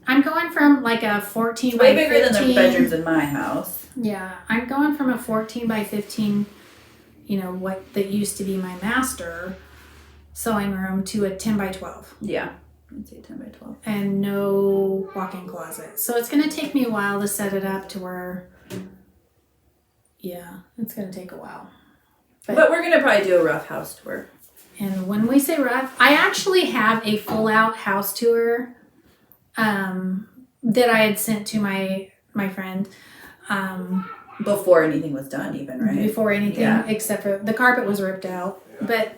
I'm going from like a 14 It's by way 15. bigger than the bedrooms in my house. Yeah, I'm going from a 14 by 15, what that used to be my master sewing room to a 10 by 12. Yeah, I'd say 10 by 12. And no walk-in closet. So it's going to take me a while to set it up to where, it's going to take a while. But we're going to probably do a rough house tour. And when we say rough, I actually have a full-out house tour that I had sent to my friend. Before anything was done even, right? Before anything, except for the carpet was ripped out. But,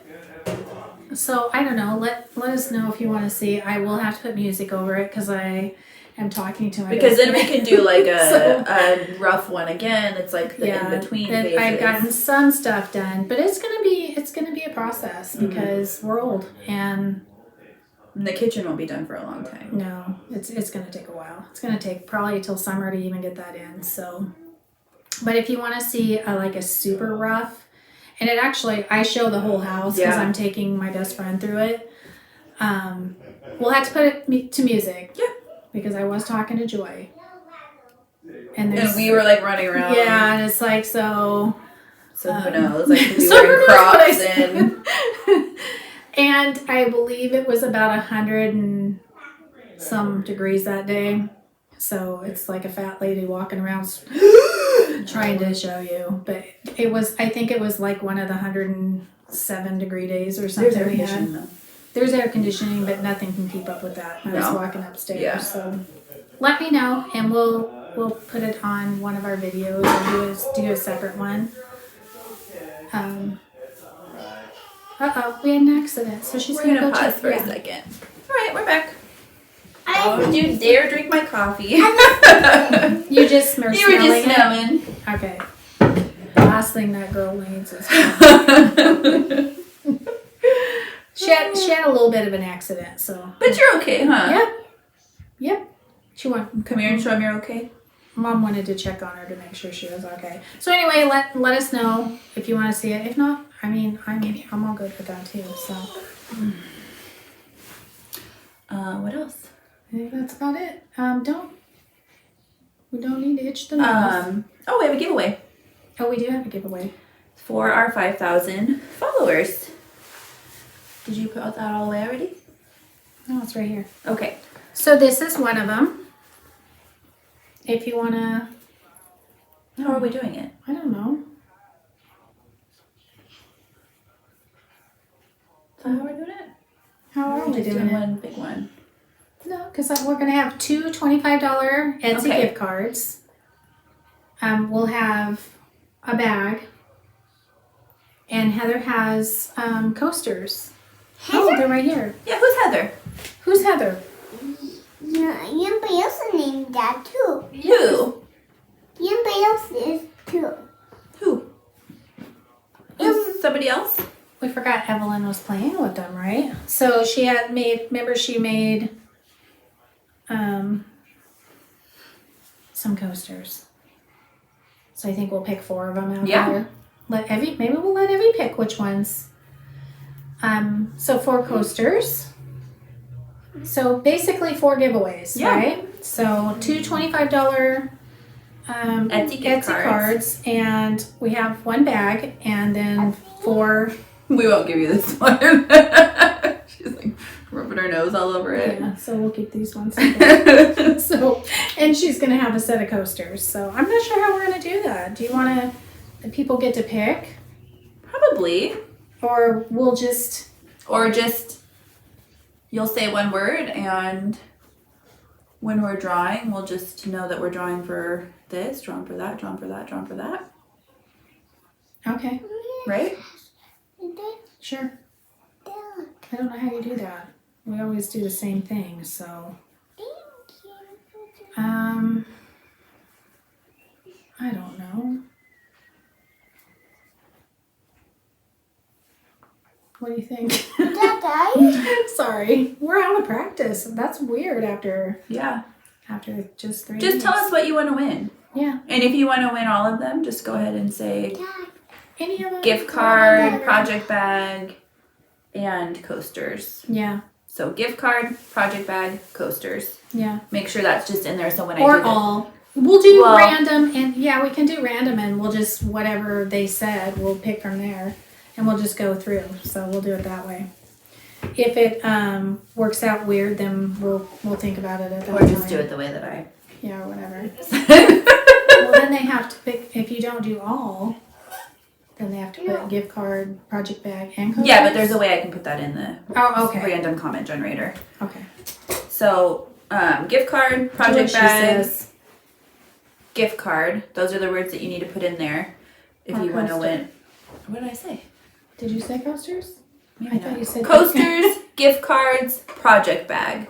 so, I don't know. Let us know if you want to see. I will have to put music over it because I am talking to my Because then we can do like a a rough one again. It's like the in-between phases. I've gotten some stuff done, but it's gonna be a process because we're old and the kitchen won't be done for a long time. No, it's gonna take a while. It's gonna take probably till summer to even get that in. So, but if you want to see like a super rough, and it actually I show the whole house because I'm taking my best friend through it. We'll have to put it to music. Yeah. Because I was talking to Joy. And we were like running around. Yeah, and it's like so who knows? Like we wearing Crocs and And I believe it was about 100 and some degrees that day. So it's like a fat lady walking around trying to show you. But I think it was like one of the 107 degree days or something. There's air conditioning though. There's air conditioning, but nothing can keep up with that. I was walking upstairs. Yeah. So let me know and we'll put it on one of our videos or do a separate one. We had an accident, so she's We're gonna go pause check for a second. All right, we're back. Oh, you dare drink my coffee? You just were You were just smelling. Okay. Last thing that girl needs is she had a little bit of an accident, so. But you're okay, huh? Yep. She went. Come here and show me you're okay. Mom wanted to check on her to make sure she was okay. So anyway, let us know if you want to see it. If not, I'm all good with that too. So. What else? I think that's about it. We don't need to itch the nose. Oh, we have a giveaway. Oh, we do have a giveaway. For our 5,000 followers. Did you put that all away already? No, it's right here. Okay. So this is one of them. If you want to... How are we doing it? I don't know. Is that how we're doing it? How are we doing it? One big one. No, because we're going to have two $25 Etsy gift cards. We'll have a bag. And Heather has coasters. Heather? Oh, they're right here. Yeah, who's Heather? Who's Heather? Somebody else named that too. Who? Somebody else is too. Who? Somebody else? We forgot Evelyn was playing with them, right? So she made some coasters. So I think we'll pick 4 of them out there. Maybe we'll let Evie pick which ones. So 4 coasters. So basically 4 giveaways, right? So 2 $25 Etsy gift cards, and we have 1 bag, and then 4. We won't give you this one. She's like rubbing her nose all over it. Yeah, so we'll keep these ones. So, and she's gonna have a set of coasters. So I'm not sure how we're gonna do that. Do you want the people get to pick? Probably. Or we'll just. You'll say one word, and when we're drawing, we'll just know that we're drawing for this, drawing for that, drawing for that, drawing for that. Okay. Right? Sure. I don't know how you do that. We always do the same thing, so. I don't know. What do you think? Sorry, we're out of practice. That's weird after just 3 Just tell us what you want to win. Yeah. And if you want to win all of them, just go ahead and say any of them. Gift card, project bag, and coasters. Yeah. So gift card, project bag, coasters. Yeah. Make sure that's just in there so when or I do all. We'll do random, and we can do random, and we'll just whatever they said, we'll pick from there, and we'll just go through. So we'll do it that way. If it works out weird, then we'll think about it at that time. Or just do it the way that I. Yeah, or whatever. Well, then they have to pick. If you don't do all, then they have to put gift card, project bag, and coasters. Yeah, but there's a way I can put that in the random comment generator. Okay. So gift card, project bag, gift card. Those are the words that you need to put in there if you want to win. What did I say? Did you say coasters? I thought you said coasters, gift cards, project bag.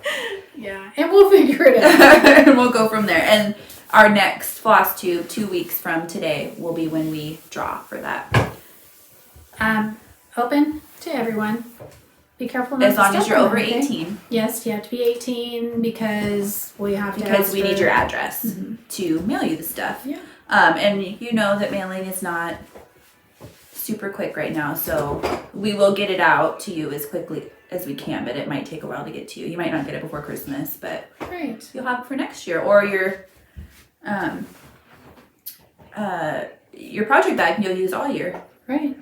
Yeah, and we'll figure it out. And we'll go from there. And our next Flosstube, 2 weeks from today, will be when we draw for that. Open to everyone. Be careful not as long as you're over 18. Yes, you have to be 18 because we have to. Because we need your address to mail you the stuff. Yeah. And you know that mailing is not super quick right now, so we will get it out to you as quickly as we can, but it might take a while to get to you. You might not get it before Christmas, but you'll have it for next year. Or your project bag you'll use all year. Right.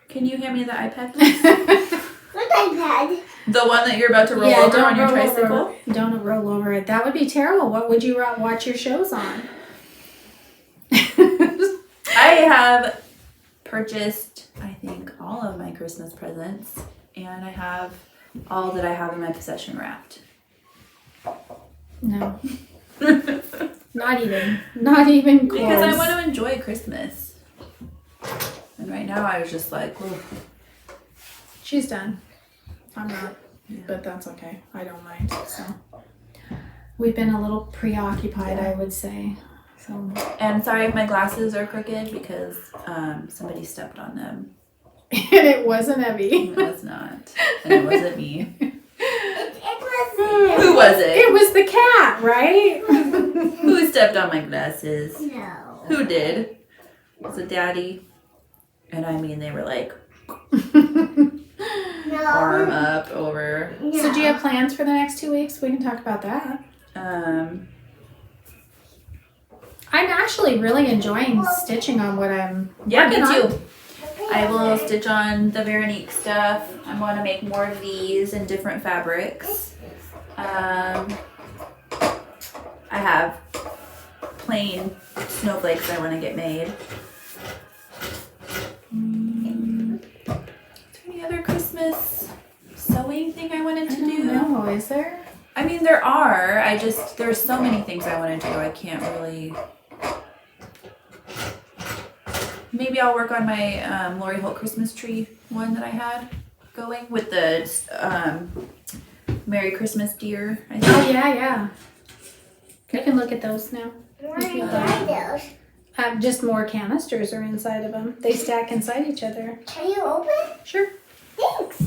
Can you hand me the iPad, please? What iPad? The one that you're about to roll over on your tricycle? Don't roll over it. That would be terrible. What would you watch your shows on? I have purchased, I think, all of my Christmas presents, and I have all that I have in my possession wrapped. No. Not even close. Because I want to enjoy Christmas. And right now I was just like, ooh. She's done. I'm not, but that's okay. I don't mind. So we've been a little preoccupied, I would say. So. And sorry if my glasses are crooked because somebody stepped on them. And it wasn't Evie. It was not. And it wasn't me. It was. Who was it? It was the cat, right? Who stepped on my glasses? No. Who did? Was it Daddy? And I mean, they were like No. arm up over. No. So do you have plans for the next 2 weeks? We can talk about that. I'm actually really enjoying stitching on what I'm Yeah, me working on. too. I will stitch on the Veronique stuff. I want to make more of these in different fabrics. I have plain snowflakes I want to get made. Is there any other Christmas sewing thing I wanted to do? No, is there? I mean, there are. There's so many things I want to do. I can't really. Maybe I'll work on my Lori Holt Christmas tree one that I had going with the Merry Christmas deer. I think. Oh, yeah. You can look at those now. What are those? Just more canisters are inside of them. They stack inside each other. Can you open? Sure. Thanks.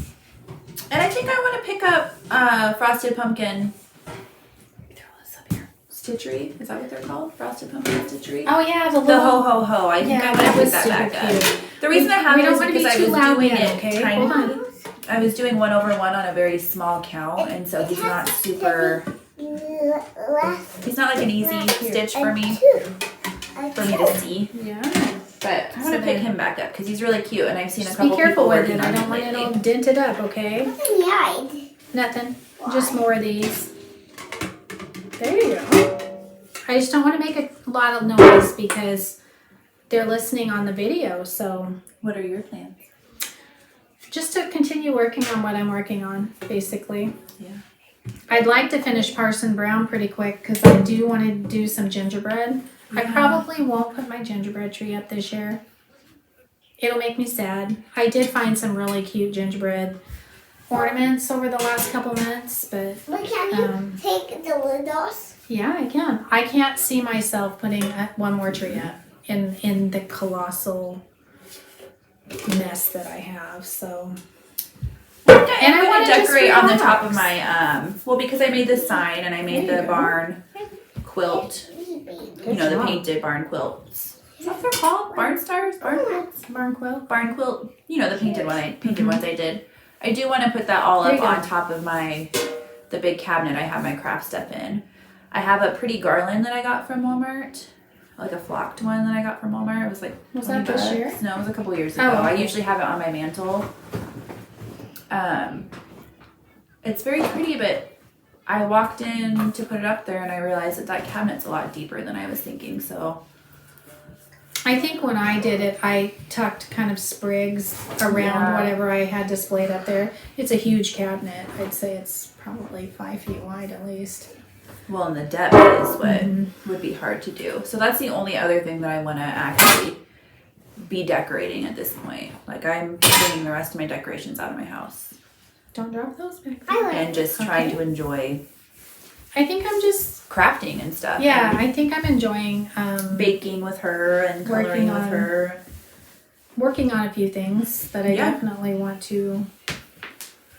And I think I want to pick up Frosted Pumpkin. Throw this up here. Stitchery? Is that what they're called? Frosted Pumpkin Stitchery? Oh, yeah, the The ho ho ho. I think I want to pick that super back up. cute. The reason I have We it don't is want to because be I too was loud doing yet, it okay? tiny. Hold on. I was doing 1/1 on a very small count, and so he's not super. He's not like an easy stitch for me to see. Yeah. But I want to pick him back up because he's really cute, and I've seen a Just couple be careful people with working it. I on don't him want it all lately. dented up, okay? What's in the eye? Nothing. Just more of these. There you go. I just don't want to make a lot of noise because they're listening on the video. So What are your plans? just to continue working on what I'm working on, basically. Yeah. I'd like to finish Parson Brown pretty quick because I do want to do some gingerbread. I Yeah. probably won't put my gingerbread tree up this year. It'll make me sad. I did find some really cute gingerbread ornaments over the last couple months, but But can you take the lid off? yeah, I can. I can't see myself putting one more tree up in the colossal mess that I have. So And I I want wanna to just decorate on the top of relax. my because I made this sign and I made There the you go. barn quilt. Good The job. painted barn quilts. Is that what they're called? Barn stars? Barn quilts? Barn quilt. Barn quilt. The painted ones I did. I do want to put that all There up you go. on top of the big cabinet I have my craft stuff in. I have a pretty garland that I got from Walmart. Like a flocked one that I got from Walmart. It was like Was 20 that this bucks. year? No, it was a couple years Oh, ago. I okay. usually have it on my mantle. It's very pretty, but I walked in to put it up there and I realized that cabinet's a lot deeper than I was thinking. So I think when I did it, I tucked kind of sprigs around Yeah. whatever I had displayed up there. It's a huge cabinet. I'd say it's probably 5 feet wide at least. well, and the depth is what Mm-hmm. would be hard to do. So that's the only other thing that I want to actually be decorating at this point. Like I'm bringing the rest of my decorations out of my house Don't drop those back. I like and just trying Okay. to enjoy I think I'm just, crafting and stuff. yeah, and I think I'm enjoying baking with her and coloring Working with on- her. working on a few things that I Yeah. definitely want to.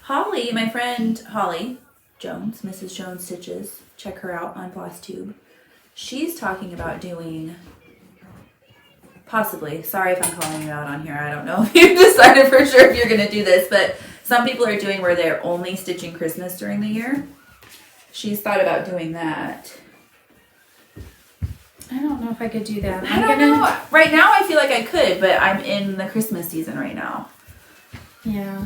Holly, my friend Holly Jones, Mrs. Jones Stitches, check her out on Flosstube. She's talking about doing, possibly, sorry if I'm calling you out on here, I don't know if you've decided for sure if you're going to do this, but some people are doing where they're only stitching Christmas during the year. She's thought about doing that. I don't know if I could do that. I don't know. Right now I feel like I could, but I'm in the Christmas season right now. Yeah.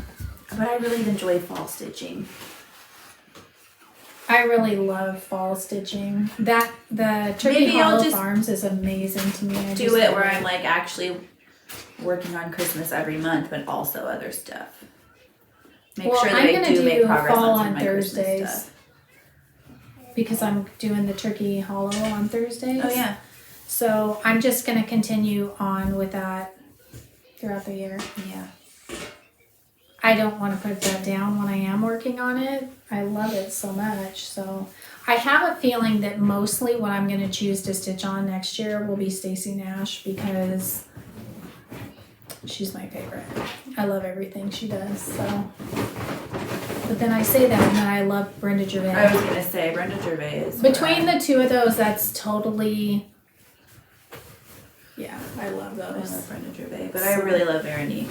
But I really enjoy fall stitching. I really love fall stitching. The Turkey Maybe I'll Hollow just Farms is amazing to me. Do it where I'm like actually working on Christmas every month, but also other stuff. Make sure that I do make progress fall on on my Thursdays. Christmas stuff. Because I'm doing the Turkey Hollow on Thursdays. Oh yeah. So I'm just going to continue on with that throughout the year. Yeah. I don't want to put that down when I am working on it. I love it so much. So I have a feeling that mostly what I'm going to choose to stitch on next year will be Stacey Nash because she's my favorite. I love everything she does. So, but then I say that and then I love Brenda Gervais. I was going to say Brenda Gervais is Between the two of those, that's totally... Yeah, I love those. I love Brenda Gervais, but I really love Veronique.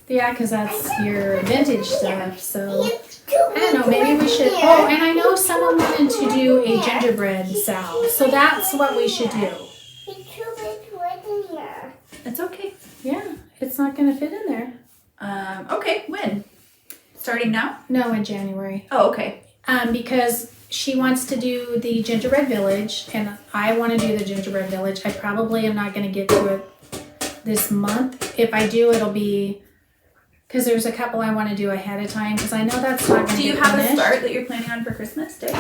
Yeah, because that's your vintage stuff, so I don't know, maybe we should, oh, and I know someone wanted to do a gingerbread Sal, so that's what we should do. It's okay. Yeah, it's not going to fit in there. Okay, when? Starting now? No, in January. Oh, okay. Because she wants to do the gingerbread village, and I want to do the gingerbread village. I probably am not going to get to it this month. If I do, it'll be... Because there's a couple I want to do ahead of time, because I know that's not going to be Do you have finished. a start that you're planning on for Christmas Day?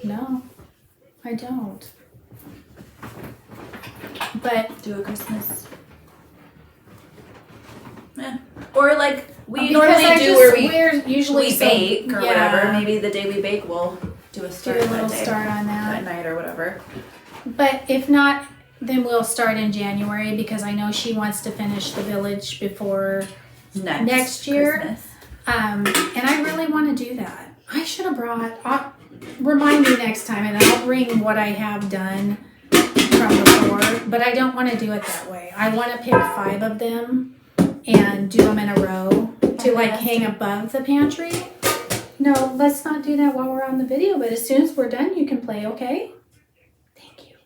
No, I don't. But Do a Christmas. Yeah. Or like we because normally I do just, where we're usually we bake or yeah, whatever. Maybe the day we bake we'll do a do start a that little day. start on that. That night or whatever. But if not, then we'll start in January because I know she wants to finish the village before next year. Christmas. And I really want to do that. I should have brought. Remind me next time, and I'll bring what I have done from before. But I don't want to do it that way. I want to pick 5 of them and do them in a row to like hang above the pantry. No, let's not do that while we're on the video. But as soon as we're done, you can play. Okay. Thank you.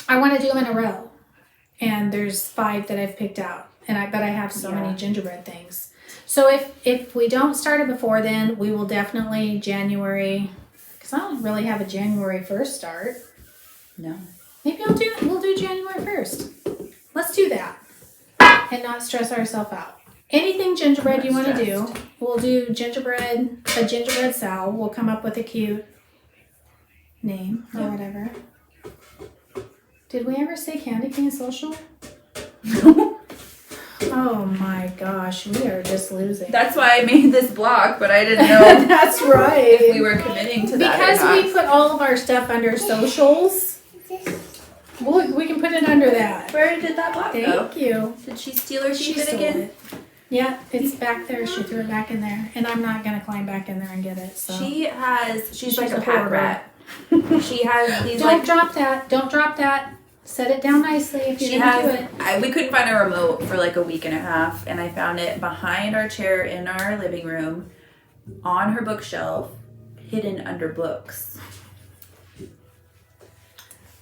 I want to do them in a row, and there's 5 that I've picked out, but I have so many gingerbread things. So if we don't start it before then, we will definitely January, because I don't really have a January 1st start. No. Maybe we'll do January 1st. Let's do that and not stress ourselves out. Anything gingerbread you want to do, we'll do a gingerbread Sal. We'll come up with a cute name or whatever. Did we ever say Candy Cane Social? Oh my gosh, we are just losing. That's why I made this blog, but I didn't know That's right. if we were committing to that Because or not. we put all of our stuff under socials. We can put it under that. Where did that blog go? Thank you. Did she steal or She keep it stole again? it. Yeah, it's back there. She threw it back in there. And I'm not going to climb back in there and get it. So She's like a pack hoarder. rat. She has these Don't drop that. Don't drop that. Set it down nicely if you're going to do it. We couldn't find a remote for like a week and a half, and I found it behind our chair in our living room, on her bookshelf, hidden under books.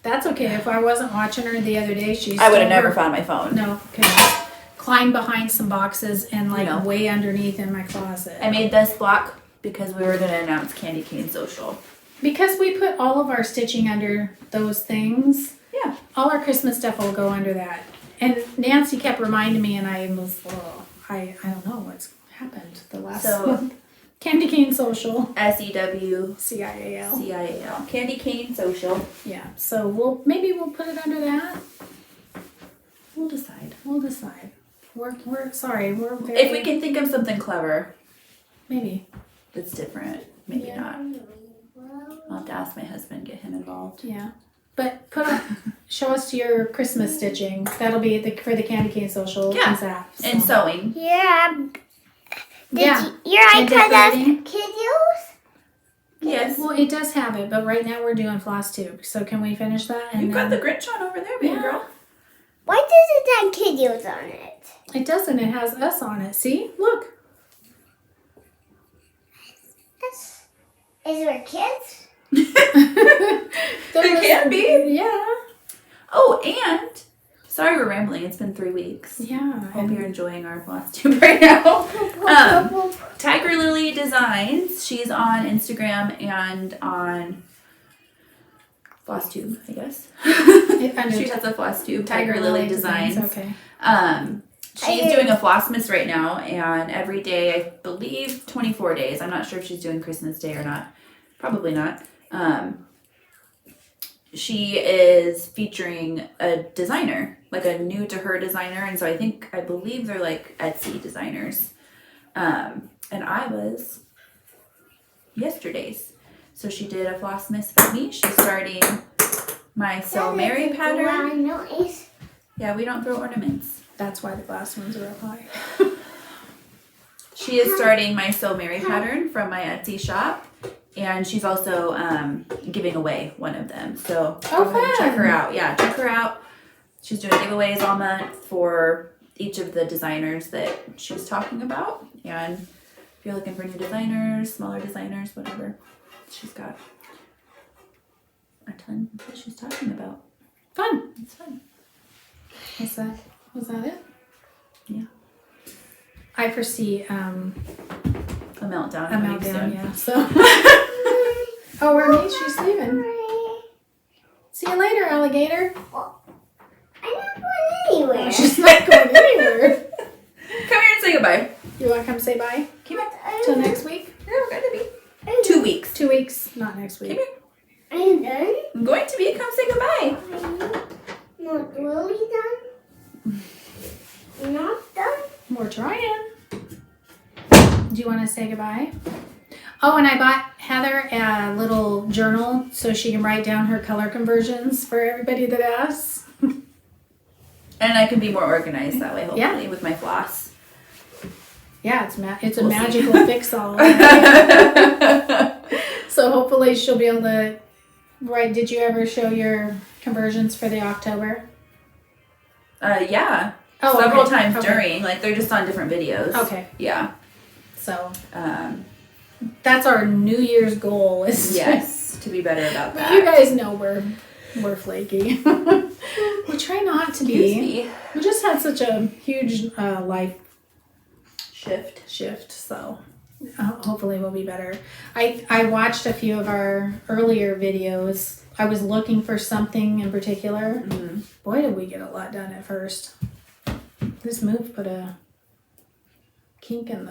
That's okay. If I wasn't watching her the other day, I would have never found my phone. No, because climbed behind some boxes and like way underneath in my closet. I made this block because we were going to announce Candy Cane Social. Because we put all of our stitching under those things. Yeah. All our Christmas stuff will go under that. And Nancy kept reminding me, and I was, I don't know what's happened the last month. Candy Cane Social. SEW. CIAL. CIAL. Candy Cane Social. Yeah. So maybe we'll put it under that. We'll decide. We're sorry. We're very... If we can think of something clever. Maybe. That's different. Maybe not. I'll have to ask my husband, get him involved. Yeah. But show us your Christmas stitching. That'll be for the Candy Cane Social. Yeah. And sewing. Yeah. Yeah. Your iPad has decorating. Kiddos? Yes. Well, it does have it, but right now we're doing Flosstube. So can we finish that? And You've got the Grinch on over there, baby girl. Why does it have Kiddos on it? It doesn't. It has us on it. See? Look. Is there kids? There can be. Yeah. Oh, and Sorry we're rambling. It's been 3 weeks. Yeah. Hope you're enjoying our Flosstube right now. Tiger Lily Designs. She's on Instagram and on Flosstube, I guess. She has a Flosstube. Tiger Lily Designs. Okay. She's doing a Flossmas right now, and every day, I believe 24 days. I'm not sure if she's doing Christmas Day or not. Probably not. She is featuring a designer, like a new to her designer, and so I believe they're like Etsy designers. And I was yesterday's. So she did a Flossmas for me. She's starting my So Merry pattern. Yeah, we don't throw ornaments. That's why the glass ones are up high. She is starting my So Merry pattern from my Etsy shop. And she's also giving away one of them. So go ahead and check her out. Yeah, check her out. She's doing giveaways all month for each of the designers that she's talking about. And if you're looking for new designers, smaller designers, whatever, she's got a ton that she's talking about. Fun. It's fun. Was that it? Yeah. I foresee A meltdown. a coming meltdown, soon. yeah. So oh, Mermaid, she's leaving. See you later, alligator. I'm not going anywhere. She's not going anywhere. Come here and say goodbye. You want to come say bye? Come here. Till next week? You're going to be 2 weeks. 2 weeks, not next week. Come here. Are you done? I'm going to be. Come say goodbye. Not really done? You're not done? We're trying. Do you want to say goodbye? Oh, and I bought Heather a little journal so she can write down her color conversions for everybody that asks. And I can be more organized that way, hopefully, with my floss. Yeah, it's a We'll magical fix-all. So hopefully she'll be able to write. Did you ever show your conversions for the October? Yeah. Oh, Several okay. times Okay. during. Like, they're just on different videos. Okay. Yeah. So That's our New Year's goal is yes, to be better about But that. you guys know we're flaky. We try not to Excuse be. me. We just had such a huge life Shift. so hopefully we'll be better. I watched a few of our earlier videos. I was looking for something in particular. Mm-hmm. Boy, did we get a lot done at first. This move put a kink in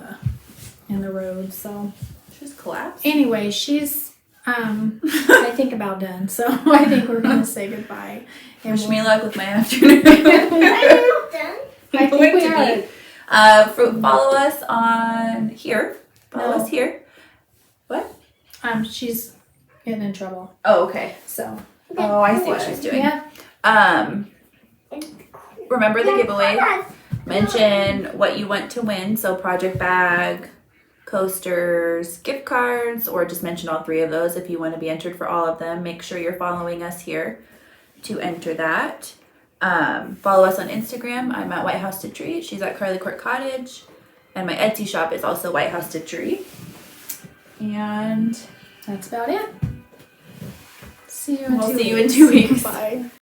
the road. So Just collapse. anyway, she's I think about done. So I think we're gonna say goodbye. And Wish me luck with my afternoon. I'm not done. I think we are. Follow us on here. Follow No. us here. What? She's getting in trouble. Oh, okay. So Oh, I see what she's doing. yeah. Remember the giveaway? Mention what you want to win. So project bag, coasters, gift cards, or just mention all 3 of those if you want to be entered for all of them. Make sure you're following us here to enter that. Follow us on Instagram. I'm at White House to Tree. She's at Carly Court Cottage. And my Etsy shop is also White House to Tree. And That's about it. See you we'll see you in 2 weeks. Bye.